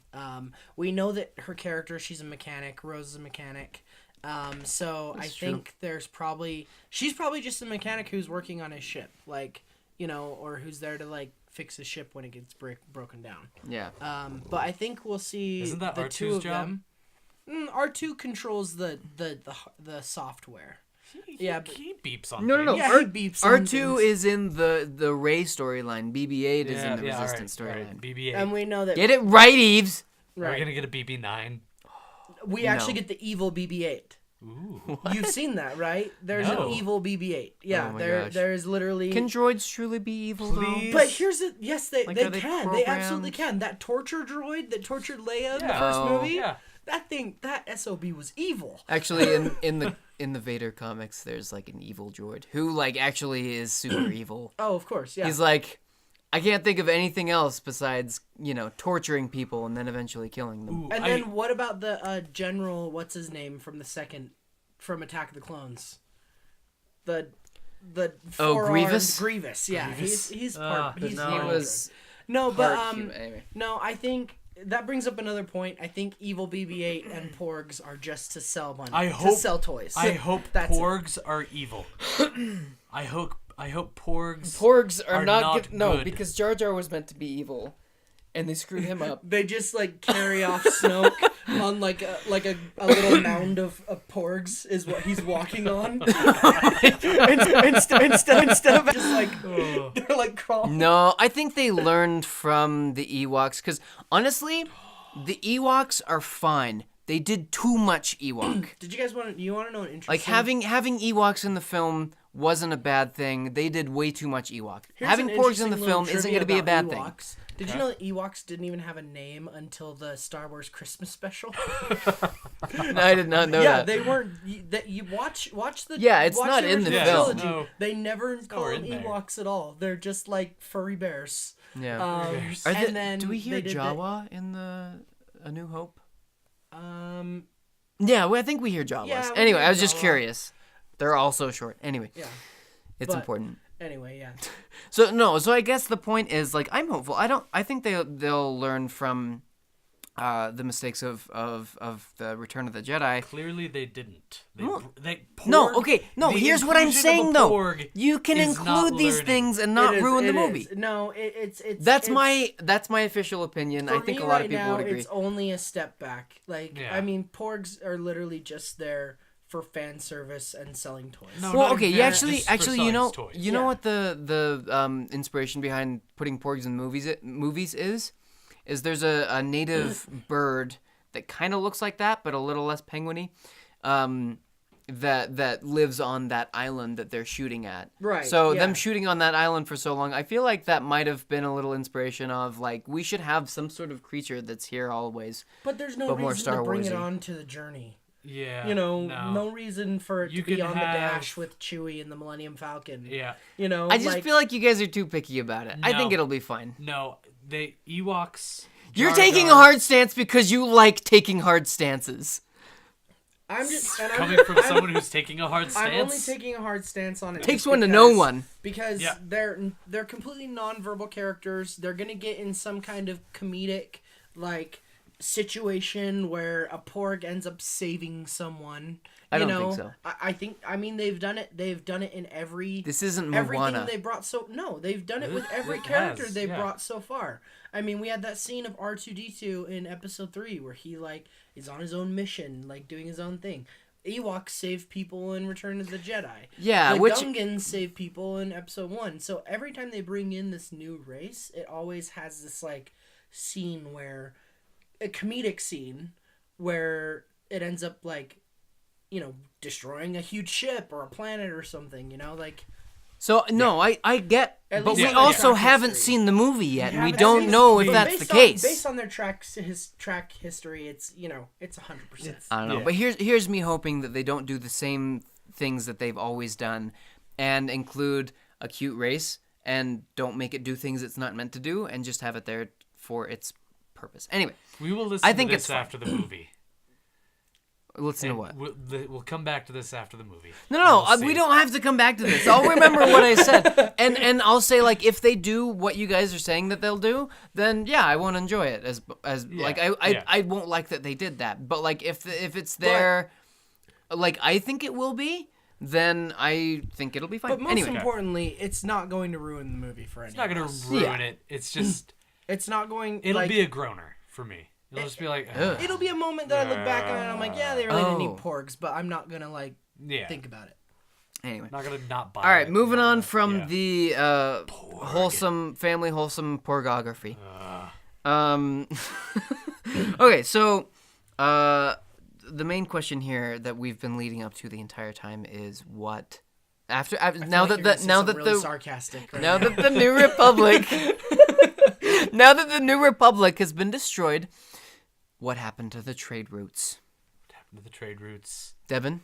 We know that her character, she's a mechanic. Rose is a mechanic. So I think she's probably just a mechanic who's working on his ship, like, you know, or who's there to like fix his ship when it gets broken down. Yeah. But I think we'll see Isn't that the R2's two of job? them. R2 controls the software. Yeah, but- He beeps on No. things. Yeah, he beeps on R2 things. is in the Rey storyline. BB-8 is in the Resistance all right, storyline. BB-8. And we know that Get it right, Eves. Are we gonna get a BB-9? we actually No. get the evil BB-8. Ooh. You've seen that, right? There's No. an evil BB-8. Yeah, Oh my there gosh. there's literally. Can droids truly be evil, Please? though? But here's the yes, they Like, they are they can. They absolutely programmed? can. That torture droid that tortured Leia in the Yeah. first Oh. movie. Yeah. that SOB was evil. Actually, in the Vader comics, there's like an evil droid who like actually is super evil. Oh, of course, yeah. He's like, I can't think of anything else besides torturing people and then eventually killing them. Ooh, then what about the General? What's his name from from Attack of the Clones? The Grievous? Grievous, yeah. Grievous? He's part. He's no, part he of was it. No, but part human. Anyway. no, I think that brings up another point. I think evil BB-8 and Porgs are just to sell money. To sell toys. I hope That's Porgs are evil. I hope Porgs. Porgs are not good. because Jar Jar was meant to be evil, and they screwed him up. They just like carry off Snoke on like a little mound of porgs is what he's walking on. instead of just like they're like crawling. No, I think they learned from the Ewoks because honestly, the Ewoks are fine. They did too much Ewok. Did you guys want to know an interesting? Like having Ewoks in the film wasn't a bad thing. They did way too much Ewok. Having Porgs in the film isn't going to be a bad thing. Did you know that Ewoks didn't even have a name until the Star Wars Christmas special? No, I did not know that. Yeah, they weren't. You watch the. Yeah, it's watch not in the original film. trilogy. No. They never call them in there. Ewoks at all. They're just like furry bears. Yeah. And then do we hear they did Jawa in A New Hope? Yeah, well, I think we hear Jawas. Yeah, we Anyway, hear I was just Jawa. curious. They're all so short. Anyway, it's But- important. Anyway, yeah. So I guess the point is like I'm hopeful. I think they'll learn from the mistakes of the Return of the Jedi. Clearly, they didn't. Here's what I'm saying though. You can is not include these learning. things and not ruin the It movie. is. No, it's That's my official opinion. for I think me a lot right of people now, would agree. It's only a step back. Like, Yeah. I mean, Porgs are literally just there for fan service and selling toys. No, Well, not okay, even you that, actually, just for you know, selling toys. you know Yeah. what the inspiration behind putting porgs in movies is there's a native bird that kind of looks like that, but a little less penguiny, that lives on that island that they're shooting at. Right, So yeah. them shooting on that island for so long, I feel like that might have been a little inspiration of like we should have some sort of creature that's here always. But there's no But more reason Star to bring it Wars-y. on to the journey. Yeah. No reason for it You to be could on the have- dash with Chewie and the Millennium Falcon. Yeah. I just like, feel like you guys are too picky about it. I think No. it'll be fine. No, Ewoks. You're Jar taking a Jar- hard stance because you like taking hard stances. I'm just and Coming from someone who's taking a hard stance. I'm only taking a hard stance on it. Takes just one to know because- one. Because Yeah. they're completely nonverbal characters. They're gonna get in some kind of comedic like situation where a porg ends up saving someone. I You don't know, think so. I mean they've done it. They've done it in every. This isn't Everything Moana. they brought they've done it with It every has, character they've yeah. brought so far. I mean, we had that scene of R2-D2 in episode 3 where he like is on his own mission, like doing his own thing. Ewoks save people in Return of the Jedi. Yeah, the which Gungans save people in episode 1. So every time they bring in this new race, it always has this like scene where a comedic scene where it ends up like destroying a huge ship or a planet or something, like so no, I get, At but least we on also track haven't history. seen the movie yet, and we haven't don't seen know it, if but that's the based case. based on their track history, it's it's 100%. I don't know, Yeah. but here's me hoping that they don't do the same things that they've always done, and include a cute race, and don't make it do things it's not meant to do, and just have it there for its purpose. Anyway, We will listen I think to it's this fine. after the movie. listen to And what? We'll come back to this after the movie. No, We'll we see. don't have to come back to this. I'll remember what I said, and I'll say like if they do what you guys are saying that they'll do, then yeah, I won't enjoy it as like I won't like that they did that. But like if it's there, like I think it will be, then I think it'll be fine. But most Anyway, importantly, it's not going to ruin the movie for anyone. It's not going else. to ruin it. It's just It's not going. it'll like, be a groaner for me. It'll just be like Ugh. It'll be a moment that I look back on and I'm like, yeah, they really didn't Oh. need porgs, but I'm not gonna like yeah. think about it. anyway. Not gonna not buy. All right, it. moving on Yeah. from the wholesome porgography. Okay, so the main question here that we've been leading up to the entire time is what after I feel now like that you're gonna the say now something that really the sarcastic. Right now that the New Republic now that the New Republic has been destroyed, what happened to the trade routes? What happened to the trade routes? Devin?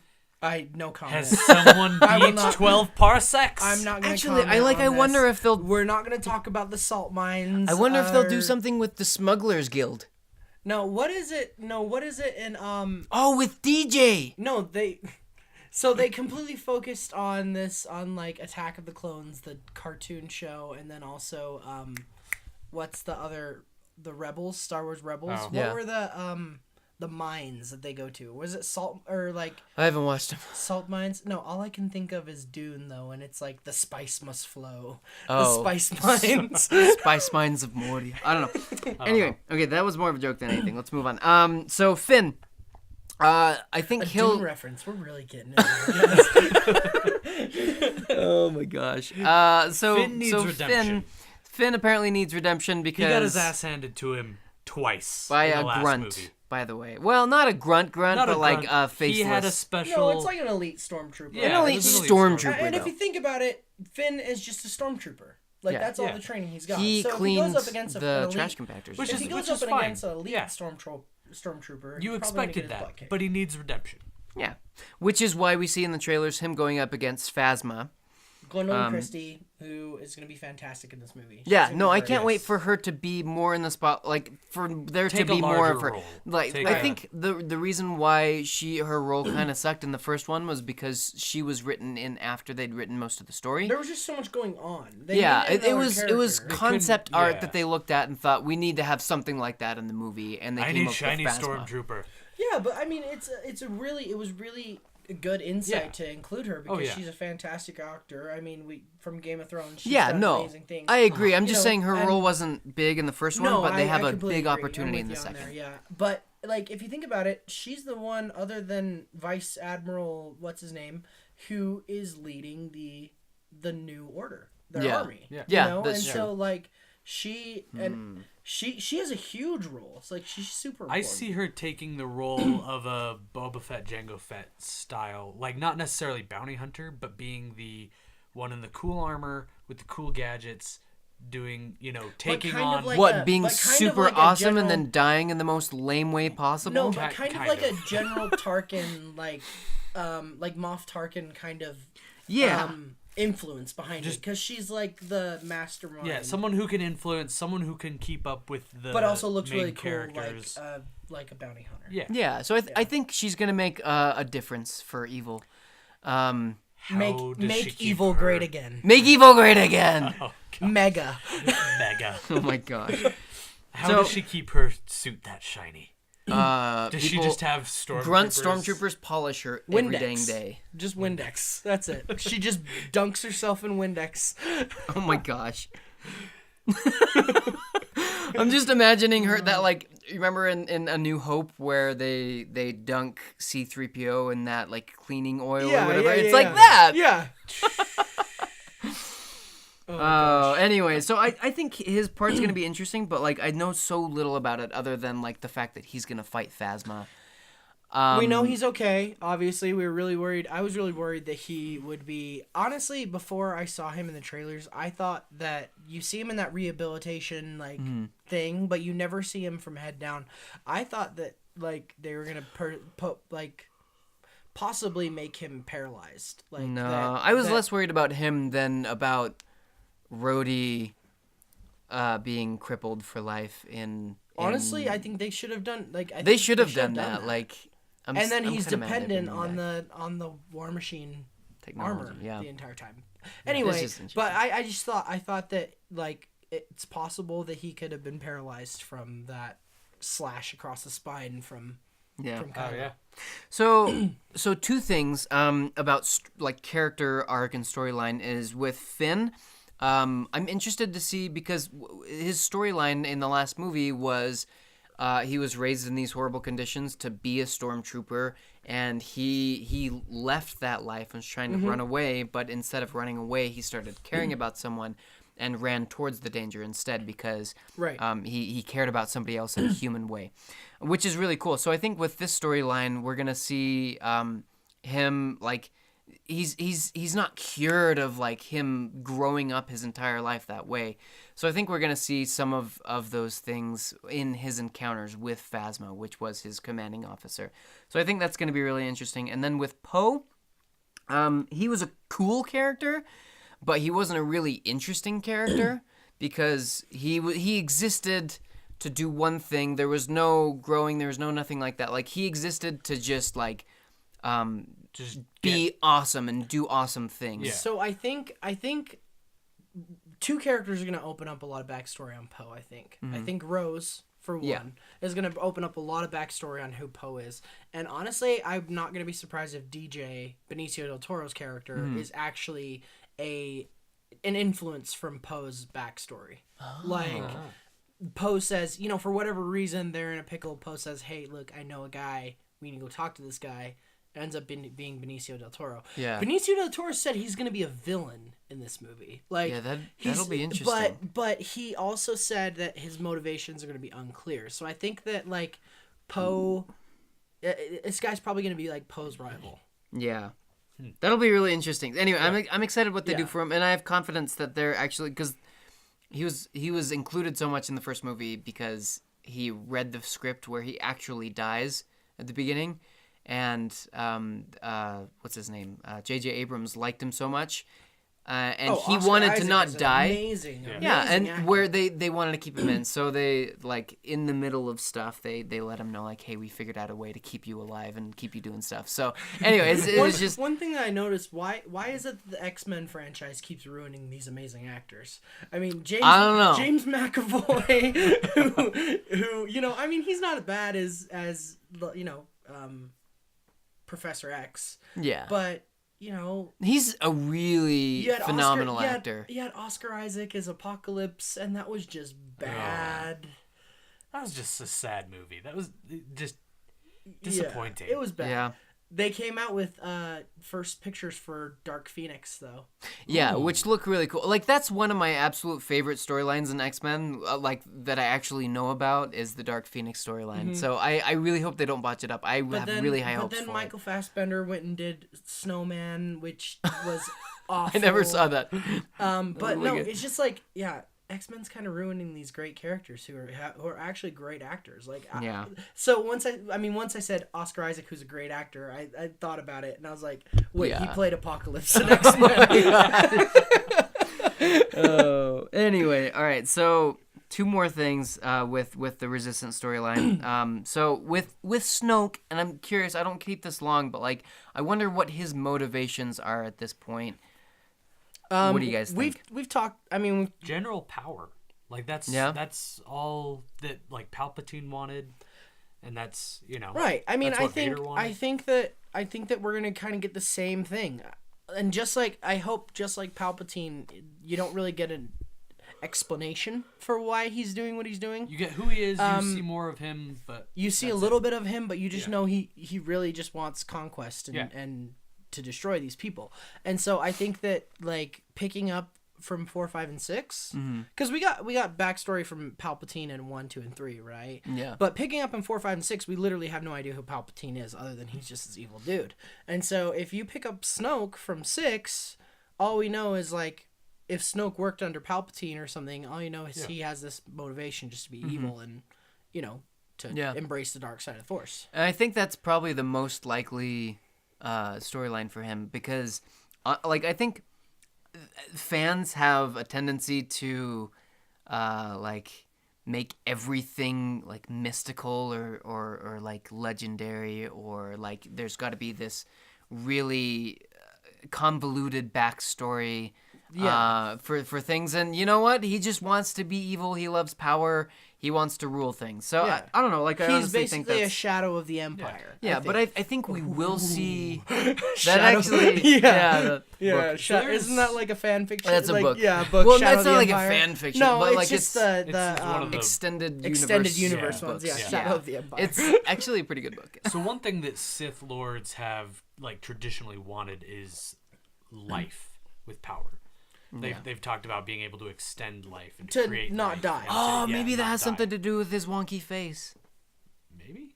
No comment. Has someone I will beat not- 12 parsecs? I'm not gonna Actually, comment I on wonder this. if they'll. We're not gonna talk about the salt mines. I wonder if they'll do or- something with the Smugglers Guild. No, what is it? No, what is it in Oh, with DJ. No, they. So they completely focused on this, on like Attack of the Clones, the cartoon show, and then also what's the other, the Rebels, Star Wars Rebels. Oh. What Yeah. were the mines that they go to? Was it salt or like I haven't watched them. salt mines? No, all I can think of is Dune though, and it's like the spice must flow. Oh. The spice mines. Spice Mines of Morty. I don't know. Anyway, okay, that was more of a joke than anything. Let's move on. So Finn, I think A he'll. Dune reference. We're really getting into it. Oh my gosh. So Finn needs redemption. Finn apparently needs redemption because He got his ass handed to him twice by in a the last grunt. movie. By the way, well, not a grunt, Not but a like grunt. faceless. He had a special. No, it's like an elite stormtrooper. Yeah, an it elite was an elite stormtrooper. And if though. you think about it, Finn is just a stormtrooper. Like Yeah. that's all Yeah. the training he's got. He so if cleans he goes up against an the elite, trash compactors. Which if is- he goes which is up fine. against an elite Yeah. stormtrooper, You he's probably gonna expected get his that, butt kicked. but he needs redemption. Yeah, which is why we see in the trailers him going up against Phasma. Gwendolyn Christie, who is going to be fantastic in this movie. She's Yeah, gonna no, be I great. can't wait Yes. for her to be more in the spot, like for there Take to a be more larger of her. role. Like Take I a- think the reason why her role kind of sucked in the first one was because she was written in after they'd written most of the story. There was just so much going on. They Yeah, needed it another was character. concept couldn't- art yeah. that they looked at and thought we need to have something like that in the movie, and they I came need up shiny with Phasma. stormtrooper. Yeah, but I mean, it was really a good insight Yeah. to include her because Oh, yeah. she's a fantastic actor. I mean, from Game of Thrones, she's Yeah, done no, amazing things. I agree. I'm You just know, saying her and- role wasn't big in the first one, but they have a completely big agree. opportunity I'm in the with you on second. there, yeah, but like if you think about it, she's the one other than Vice Admiral, what's his name, who is leading the new order, their Yeah. army. Yeah. Yeah, you know? that's and true. so like she and she has a huge role. It's like she's super I important. see her taking the role of a Boba Fett, Jango Fett style, like not necessarily bounty hunter, but being the one in the cool armor with the cool gadgets, doing taking kind on of like What, a- being but kind of super like a awesome and general- then dying in the most lame way possible? No, but kind of Kind like of. a General Tarkin, like Moff Tarkin kind of Yeah. influence behind it because she's like the mastermind. yeah, someone who can influence, someone who can keep up with the but also looks main really cool, characters. like a bounty hunter. yeah. Yeah, so I think she's gonna make a difference for evil. How does she Make keep evil her- great again. Make evil great again. Oh, Mega. mega. Oh my gosh. How So- does she keep her suit that shiny? Does she People just have stormtroopers? grunt stormtroopers polish her every dang Windex. day. Just Windex. That's it. She just dunks herself in Windex. Oh my gosh. I'm just imagining her that like you remember in A New Hope where they dunk C-3PO in that like cleaning oil or whatever. It's like that. Yeah. Anyway, so I think his part's gonna be interesting, but like I know so little about it other than like the fact that he's gonna fight Phasma. We know he's okay. Obviously, we were really worried. I was really worried that he would be. Honestly, before I saw him in the trailers, I thought that you see him in that rehabilitation thing, but you never see him from head down. I thought that like they were gonna possibly make him paralyzed. Like No, that- I was that- less worried about him than about Rhodey being crippled for life in. Honestly, I think they should have done like. I They think should have done that. Like, and then I'm he's kinda mad at dependent him on the War Machine technology. armor Yeah. the entire time. This Anyway, is interesting. but I thought that like it's possible that he could have been paralyzed from that slash across the spine from Yeah. from Oh Kylo. yeah. So two things about like character arc and storyline is with Finn. I'm interested to see because his storyline in the last movie was he was raised in these horrible conditions to be a stormtrooper, and he left that life and was trying to run away. But instead of running away, he started caring about someone and ran towards the danger instead because Right. he cared about somebody else in a human way, which is really cool. So I think with this storyline, we're gonna see him like he's not cured of like him growing up his entire life that way. So I think we're gonna see some of those things in his encounters with Phasma, which was his commanding officer. So I think that's gonna be really interesting. And then with Poe, he was a cool character, but he wasn't a really interesting character because he existed to do one thing. There was no growing. There was no nothing like that. Like he existed to just like Just be awesome and do awesome things. Yeah. So I think two characters are going to open up a lot of backstory on Poe, I think. I think Rose, for one, is going to open up a lot of backstory on who Poe is. And honestly, I'm not going to be surprised if DJ, Benicio del Toro's character, is actually an influence from Poe's backstory. Like, Poe says, for whatever reason, they're in a pickle. Poe says, hey, look, I know a guy. We need to go talk to this guy. It ends up being Benicio del Toro. Yeah. Benicio del Toro said he's going to be a villain in this movie. Like, Yeah, that'll be interesting. But he also said that his motivations are going to be unclear. So I think that, like, Poe... this guy's probably going to be, like, Poe's rival. Yeah. That'll be really interesting. Anyway, Yeah. I'm excited what they do Yeah. for him, and I have confidence that they're actually... Because he was included so much in the first movie because he read the script where he actually dies at the beginning. And what's his name? J.J. Abrams liked him so much, and he Oscar wanted to Isaac not is an die. Amazing. Yeah, and actor. where they wanted to keep him in, so they like in the middle of stuff, they let him know like, hey, we figured out a way to keep you alive and keep you doing stuff. So anyway, it was just one thing that I noticed. Why is it that the X-Men franchise keeps ruining these amazing actors? I mean, I don't know. James McAvoy, who I mean, he's not as bad as Professor X, yeah, but he's a really you had phenomenal Oscar, actor. You had Oscar Isaac as Apocalypse, and that was just bad. That was just a sad movie. That was just disappointing. Yeah, it was bad. Yeah. They came out with first pictures for Dark Phoenix, though. Yeah, Ooh. which look really cool. Like that's one of my absolute favorite storylines in X-Men. Like that I actually know about is the Dark Phoenix storyline. So I really hope they don't botch it up. I have really high hopes But then for Michael it. Fassbender went and did Snowman, which was awful. I never saw that. But no, Really good. it's just like X-Men's kind of ruining these great characters who are actually great actors. Like Yeah. So once I said Oscar Isaac, who's a great actor, I thought about it and I was like, wait, he Yeah. played Apocalypse in X-Men. Oh, anyway, all right. So two more things with the Resistance storyline. So with Snoke, and I'm curious. I don't keep this long, but like I wonder what his motivations are at this point. What do you guys think? We've talked. I mean, General power. Like that's all that like Palpatine wanted, and that's right. I mean, that's what Vader wanted. I think that we're gonna kind of get the same thing, and just like Palpatine, you don't really get an explanation for why he's doing what he's doing. You get who he is. You see more of him, but You see a that's little it. bit of him, but you just know he really just wants conquest and to destroy these people. And so I think that like picking up from 4, 5, and 6, because we got backstory from Palpatine in 1, 2, and 3, right? Yeah. But picking up in 4, 5, and 6, we literally have no idea who Palpatine is, other than he's just this evil dude. And so if you pick up Snoke from 6, all we know is like if Snoke worked under Palpatine or something, all you know is he has this motivation just to be evil and to embrace the dark side of the Force. And I think that's probably the most likely storyline for him because, I think fans have a tendency to, make everything like mystical or like legendary or like there's got to be this really convoluted backstory. For things, and you know what? He just wants to be evil. He loves power. He wants to rule things. So I don't know. Like I He's honestly think basically that's a shadow of the Empire. yeah. But I think we will see that Shadow- actually. Yeah. The book. Isn't that like a fan fiction? That's a like, book. Yeah, a book. Well, Shadow that's of not the like Empire. a fan fiction, No, but it's like just it's the one of the extended universe ones. Yeah, books. Shadow of the Empire. It's actually a pretty good book. So one thing that Sith Lords have like traditionally wanted is life with power. They've talked about being able to extend life and To create not life die. and Oh, to, maybe that not has die. something to do with his wonky face. Maybe.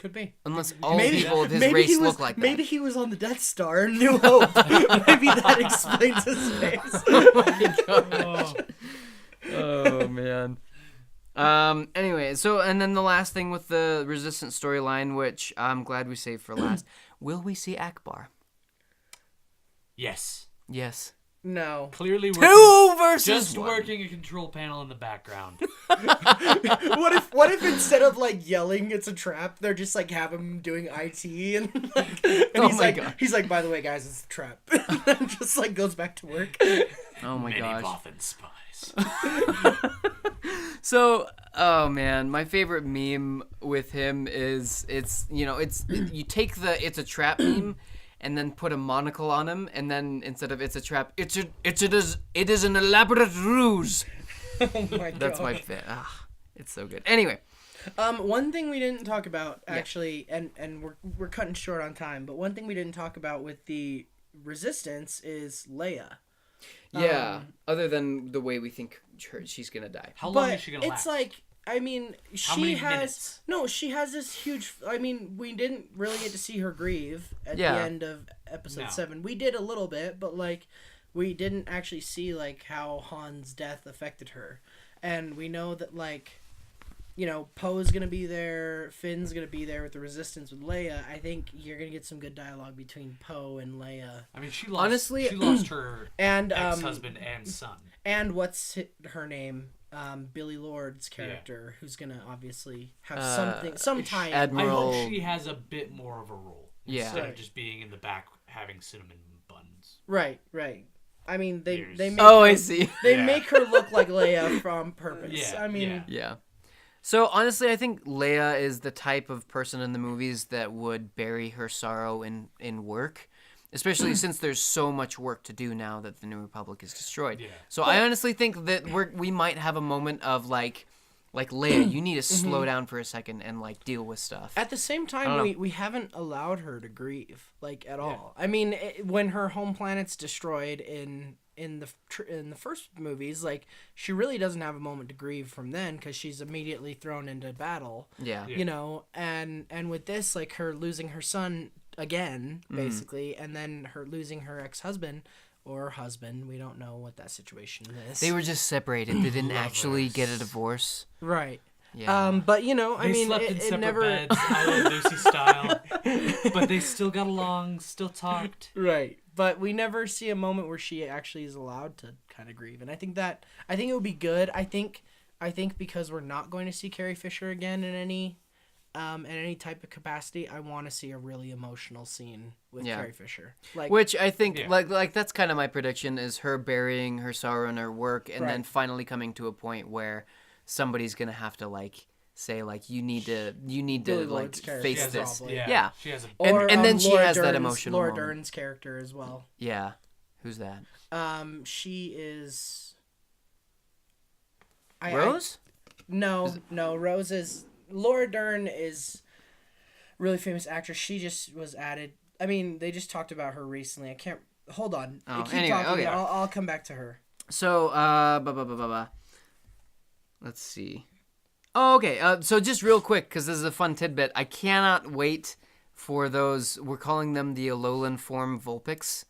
Could be. Unless all people with his race look like that. Maybe he was on the Death Star in New Hope. Maybe that explains his face. Oh my gosh. Oh man. Anyway, so and then the last thing with the Resistance storyline, which I'm glad we saved for last. Will we see Akbar? Yes. Yes. No. Clearly, we're Two versus just one. working a control panel in the background. What if instead of like yelling it's a trap, they're just like have him doing IT and like and he's like, by the way guys, it's a trap. And just like goes back to work. Oh my Many gosh. Bothan spies. So, oh man, my favorite meme with him is you take it's a trap meme and then put a monocle on him, and then instead of it's a trap, it is an elaborate ruse. Oh my god. That's my fit. It's so good. Anyway, one thing we didn't talk about actually, and we're cutting short on time, but one thing we didn't talk about with the Resistance is Leia. yeah. Other than the way we think she's gonna die. How long is she gonna last? It's like, I mean, How many minutes? she has this huge. I mean, we didn't really get to see her grieve at the end of episode 7. We did a little bit, but like, we didn't actually see like how Han's death affected her, and we know that like, you know, Poe's gonna be there, Finn's gonna be there with the Resistance with Leia. I think you're gonna get some good dialogue between Poe and Leia. I mean, she lost her and ex-husband and son. And what's her name? Billy Lord's character, who's gonna obviously have some tie-in. Admiral. I hope she has a bit more of a role instead of just being in the back having cinnamon buns. Right. I mean, they make I see. They make her look like Leia from purpose. Yeah, I mean, Yeah. So honestly, I think Leia is the type of person in the movies that would bury her sorrow in work, especially since there's so much work to do now that the New Republic is destroyed. Yeah. So I honestly think that we might have a moment of like Leia, you need to slow down for a second and like deal with stuff. At the same time, we haven't allowed her to grieve like at all. I mean, when her home planet's destroyed in the first movies, like she really doesn't have a moment to grieve from then because she's immediately thrown into battle. Yeah. You know, and with this, like her losing her son again, basically, and then her losing her ex-husband or husband, we don't know what that situation is. They were just separated. They didn't actually get a divorce. Right. Yeah. But you know, They I mean, slept in it separate never. beds, I Love Lucy style, but they still got along, still talked. Right. But we never see a moment where she actually is allowed to kind of grieve, and I think it would be good. I think because we're not going to see Carrie Fisher again in any type of capacity, I want to see a really emotional scene with Carrie Fisher. Like, which I think like that's kind of my prediction is her burying her sorrow in her work and then finally coming to a point where somebody's gonna have to like say like you need to like face this. Yeah. She has and then she Laura has that Dern's- emotional Laura moment. Dern's character as well. Yeah. Who's that? She is Rose? No, Rose is Laura Dern is a really famous actress. She just was added. I mean, they just talked about her recently. I can't hold on. Keep anyway, talking. okay. I'll come back to her. So, let's see. Oh, okay. So just real quick, because this is a fun tidbit. I cannot wait for those. We're calling them the Alolan form Vulpix,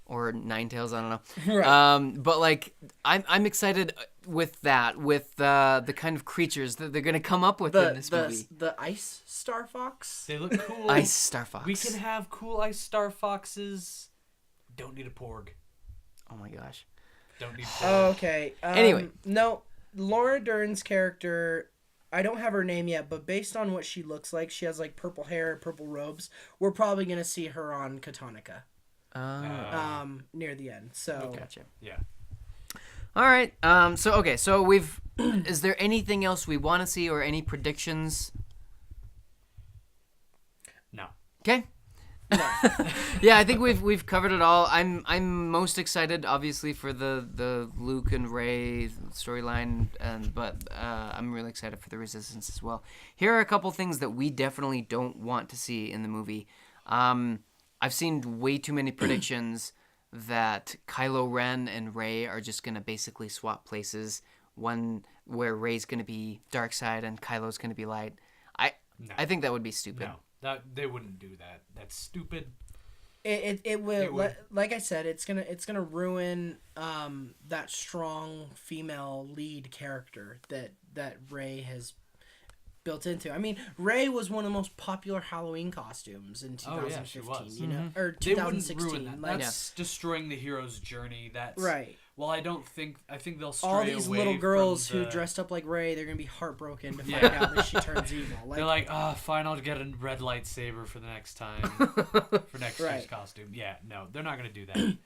or Ninetales. I don't know. Right. But like, I'm excited with that, with the kind of creatures that they're gonna come up with in this movie. The ice star fox. They look cool. Ice Star Fox. We can have cool ice star foxes. Don't need a porg. Oh my gosh. Don't need porg. Okay. Anyway. No, Laura Dern's character. I don't have her name yet, but based on what she looks like, she has like purple hair, purple robes. We're probably gonna see her on Katonika. Near the end. So Gotcha. Yeah. All right. So we've. Is there anything else we want to see or any predictions? No. Okay. Yeah, I think we've covered it all. I'm most excited, obviously, for the Luke and Rey storyline, but I'm really excited for the Resistance as well. Here are a couple things that we definitely don't want to see in the movie. I've seen way too many predictions that Kylo Ren and Rey are just gonna basically swap places. One where Rey's gonna be dark side and Kylo's gonna be light. No. I think that would be stupid. No, that they wouldn't do that. That's stupid. It will. It would. Like I said, it's gonna ruin that strong female lead character that Rey has built into. I mean, Rey was one of the most popular Halloween costumes in 2015. she was. You know, or They wouldn't 2016. ruin that. Like, That's destroying the hero's journey. That's right. Well, I think they'll stray All these away little girls from who the- dressed up like Rey, they're gonna be heartbroken to Yeah. find out that she turns evil. Like, They're like, fine, I'll get a red lightsaber for the next time, for next year's Right. costume. Yeah, no, they're not gonna do that.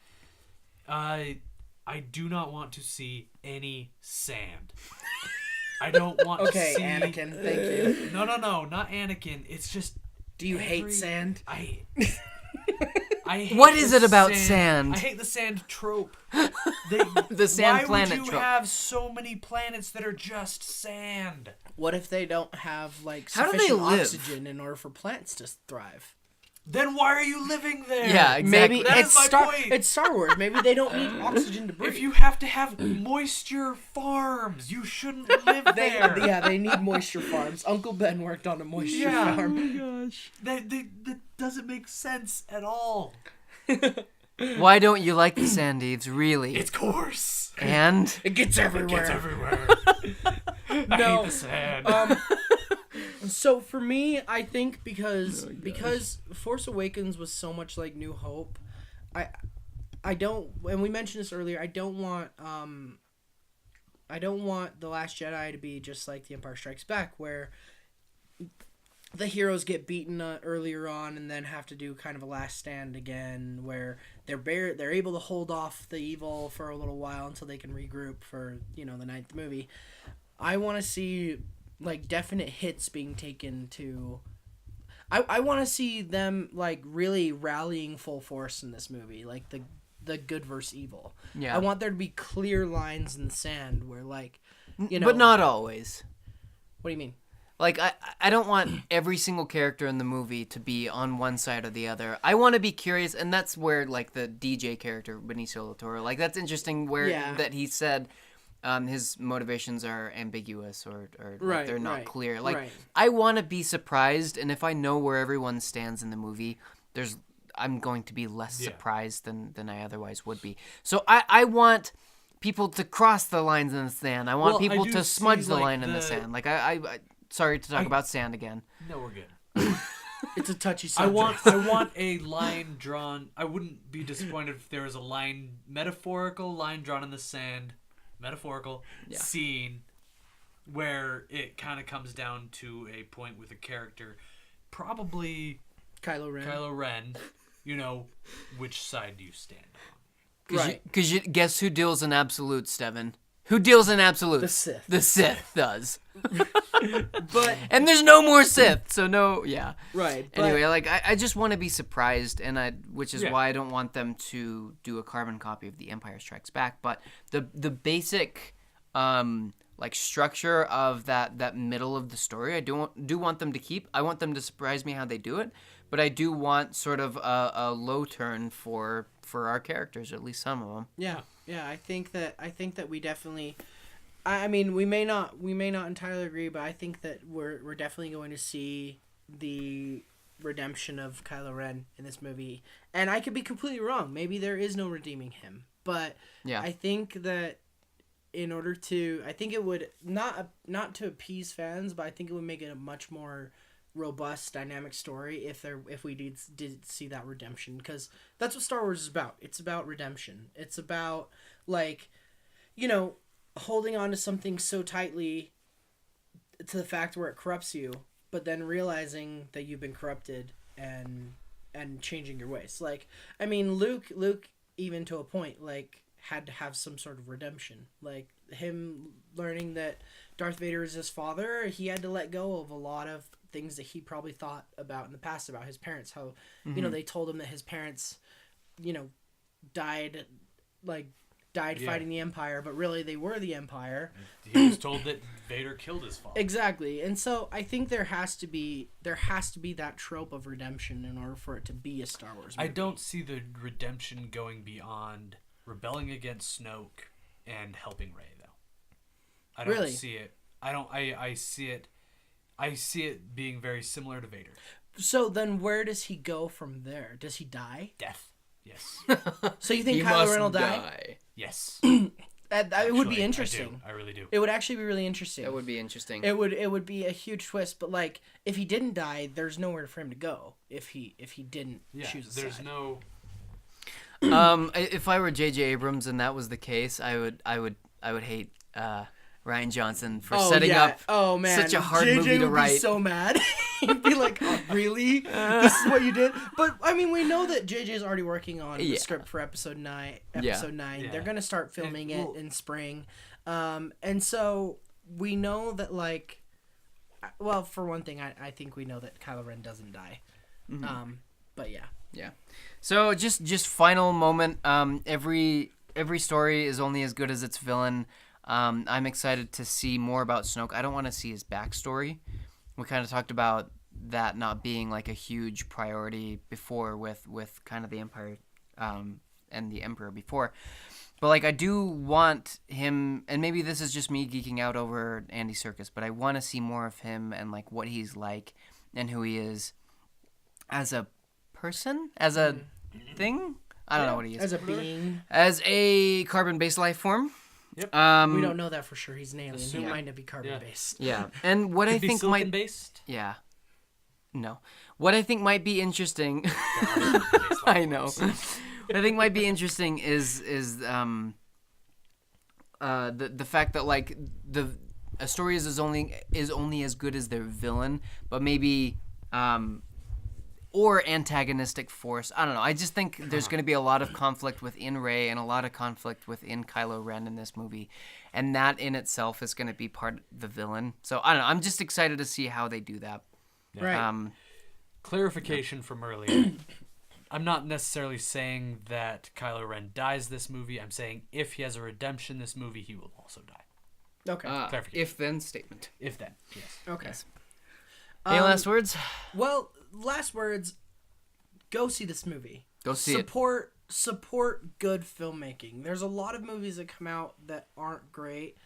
I do not want to see any sand. I don't want okay, to see. Anakin, thank you. No, not Anakin. It's just. Do you hate sand? I hate What is the it about sand? I hate the sand trope. The sand planet Why would you trope. have so many planets that are just sand? What if they don't have like How do they sufficient live? oxygen in order for plants to thrive? Then why are you living there? Yeah, exactly. Maybe That it's is my point. It's Star Wars. Maybe they don't need oxygen to breathe. If you have to have moisture farms, you shouldn't live there. They need moisture farms. Uncle Ben worked on a moisture Yeah. farm. gosh. That doesn't make sense at all. Why don't you like the sand, Eves? Really? It's coarse. And It gets everywhere. It's everywhere. I No. hate the sand. So for me, I think because Force Awakens was so much like New Hope, I don't, and we mentioned this earlier, I don't want The Last Jedi to be just like The Empire Strikes Back, where the heroes get beaten earlier on and then have to do kind of a last stand again, where they're able to hold off the evil for a little while until they can regroup for, the 9th movie. I want to see like definite hits being taken to. I want to see them like really rallying full force in this movie, like the good versus evil. yeah, I want there to be clear lines in the sand where like, but not always. What do you mean? Like, I don't want every single character in the movie to be on one side or the other. I want to be curious, and that's where, like, the DJ character, Benicio del Toro, like, that's interesting where that he said his motivations are ambiguous or like, they're not clear. Like, I want to be surprised, and if I know where everyone stands in the movie, I'm going to be less surprised than I otherwise would be. So I want people to cross the lines in the sand. I want people to smudge the line in the sand. Like, I sorry to talk about sand again. No, we're good. It's a touchy I subject. want a line drawn. I wouldn't be disappointed if there was a metaphorical line drawn in the sand, scene where it kind of comes down to a point with a character, probably Kylo Ren. Which side do you stand on? Right. Because guess who deals in absolutes, Steven? Who deals in absolutes? The Sith. The Sith does. But And there's no more Sith, so no, yeah. right. But, Anyway, like I just want to be surprised, which is Yeah. why I don't want them to do a carbon copy of The Empire Strikes Back. But the basic like structure of that middle of the story, I do want them to keep. I want them to surprise me how they do it, but I do want sort of a low turn for our characters, at least some of them. Yeah, I think that we definitely. I mean, we may not entirely agree, but I think that we're definitely going to see the redemption of Kylo Ren in this movie, and I could be completely wrong. Maybe there is no redeeming him, but Yeah. I think that in order to, I think it would not to appease fans, but I think it would make it a much more robust, dynamic story if we did see that redemption, because that's what Star Wars is about. It's about redemption. It's about like, holding on to something so tightly to the fact where it corrupts you, but then realizing that you've been corrupted and changing your ways. Like, I mean, Luke even to a point like had to have some sort of redemption. Like him learning that Darth Vader is his father, he had to let go of a lot of things that he probably thought about in the past about his parents. How they told him that his parents, died fighting the Empire, but really they were the Empire. He was told that Vader killed his father. Exactly. And so I think there has to be that trope of redemption in order for it to be a Star Wars movie. I don't see the redemption going beyond rebelling against Snoke and helping Rey, though. I don't Really? see it. I see it I see it being very similar to Vader. So then where does he go from there? Does he die? Death. Yes. So you think He Kylo must Ren will die? Yes. It would be Actually, interesting. I really do. It would actually be really interesting. That would be interesting. It would be a huge twist, but like if he didn't die, there's nowhere for him to go if he didn't choose a side. There's no. If I were J.J. Abrams and that was the case, I would hate Ryan Johnson for setting up such a hard JJ movie to would write. be so mad. He'd be like, oh, "Really? This is what you did?" But I mean, we know that JJ is already working on the script for episode 9. Yeah. They're gonna start filming it in spring, and so we know that like, well, for one thing, I think we know that Kylo Ren doesn't die. But yeah. Yeah. So just final moment. Every story is only as good as its villain. I'm excited to see more about Snoke. I don't want to see his backstory. We kind of talked about that not being like a huge priority before with kind of the Empire and the Emperor before. But like I do want him, and maybe this is just me geeking out over Andy Serkis, but I want to see more of him and like what he's like and who he is as a person, as a thing. I don't know what he is. As a being. As a carbon-based life form. Yep. We don't know that for sure. He's an alien. He might not be carbon-based. Yeah. And what Could I be think might... based. Yeah. No. What I think might be interesting... I know. What I think might be interesting is the fact that like a story is only as good as their villain, but maybe or antagonistic force. I don't know. I just think there's going to be a lot of conflict within Rey and a lot of conflict within Kylo Ren in this movie, and that in itself is going to be part of the villain. So I don't know. I'm just excited to see how they do that. Right. Clarification from earlier. I'm not necessarily saying that Kylo Ren dies this movie. I'm saying if he has a redemption this movie, he will also die. Okay. Clarification. If then statement. If then, yes. Okay. Yes. Any last words? Well, last words. Go see this movie. Go see it. Support good filmmaking. There's a lot of movies that come out that aren't great.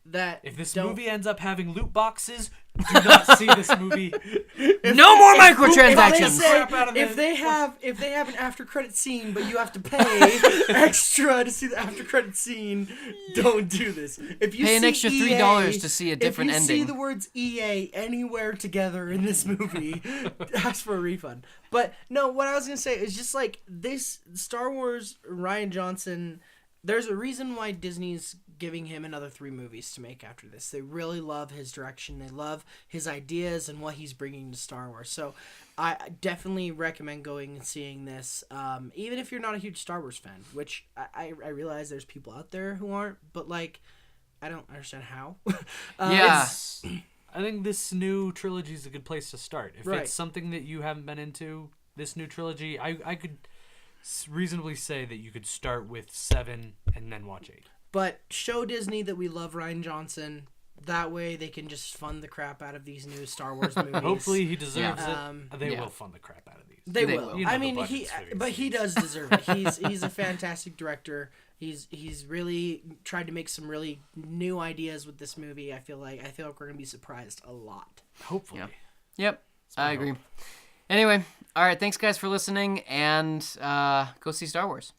That If this don't... movie ends up having loot boxes, do not see this movie. No more microtransactions. If they have an after credit scene, but you have to pay extra to see the after credit scene, don't do this. If you Pay an see extra EA, $3 to see a different ending. If you ending. see the words EA anywhere together in this movie, ask for a refund. But no, what I was gonna say is just like this Star Wars Rian Johnson. There's a reason why Disney's giving him another 3 movies to make after this. They really love his direction. They love his ideas and what he's bringing to Star Wars. So I definitely recommend going and seeing this, even if you're not a huge Star Wars fan, which I realize there's people out there who aren't, but like, I don't understand how. Yeah. I think this new trilogy is a good place to start. If Right. it's something that you haven't been into, this new trilogy, I could reasonably say that you could start with 7 and then watch 8. But show Disney that we love Rian Johnson. That way they can just fund the crap out of these new Star Wars movies. Hopefully he deserves Yeah. it. They will fund the crap out of these. They They will. will. You know I the mean, budget's very but he serious. does deserve it. He's a fantastic director. He's really tried to make some really new ideas with this movie. I feel like we're gonna be surprised a lot. Hopefully. Yeah. Yep. I agree. Anyway, all right. Thanks guys for listening, and go see Star Wars.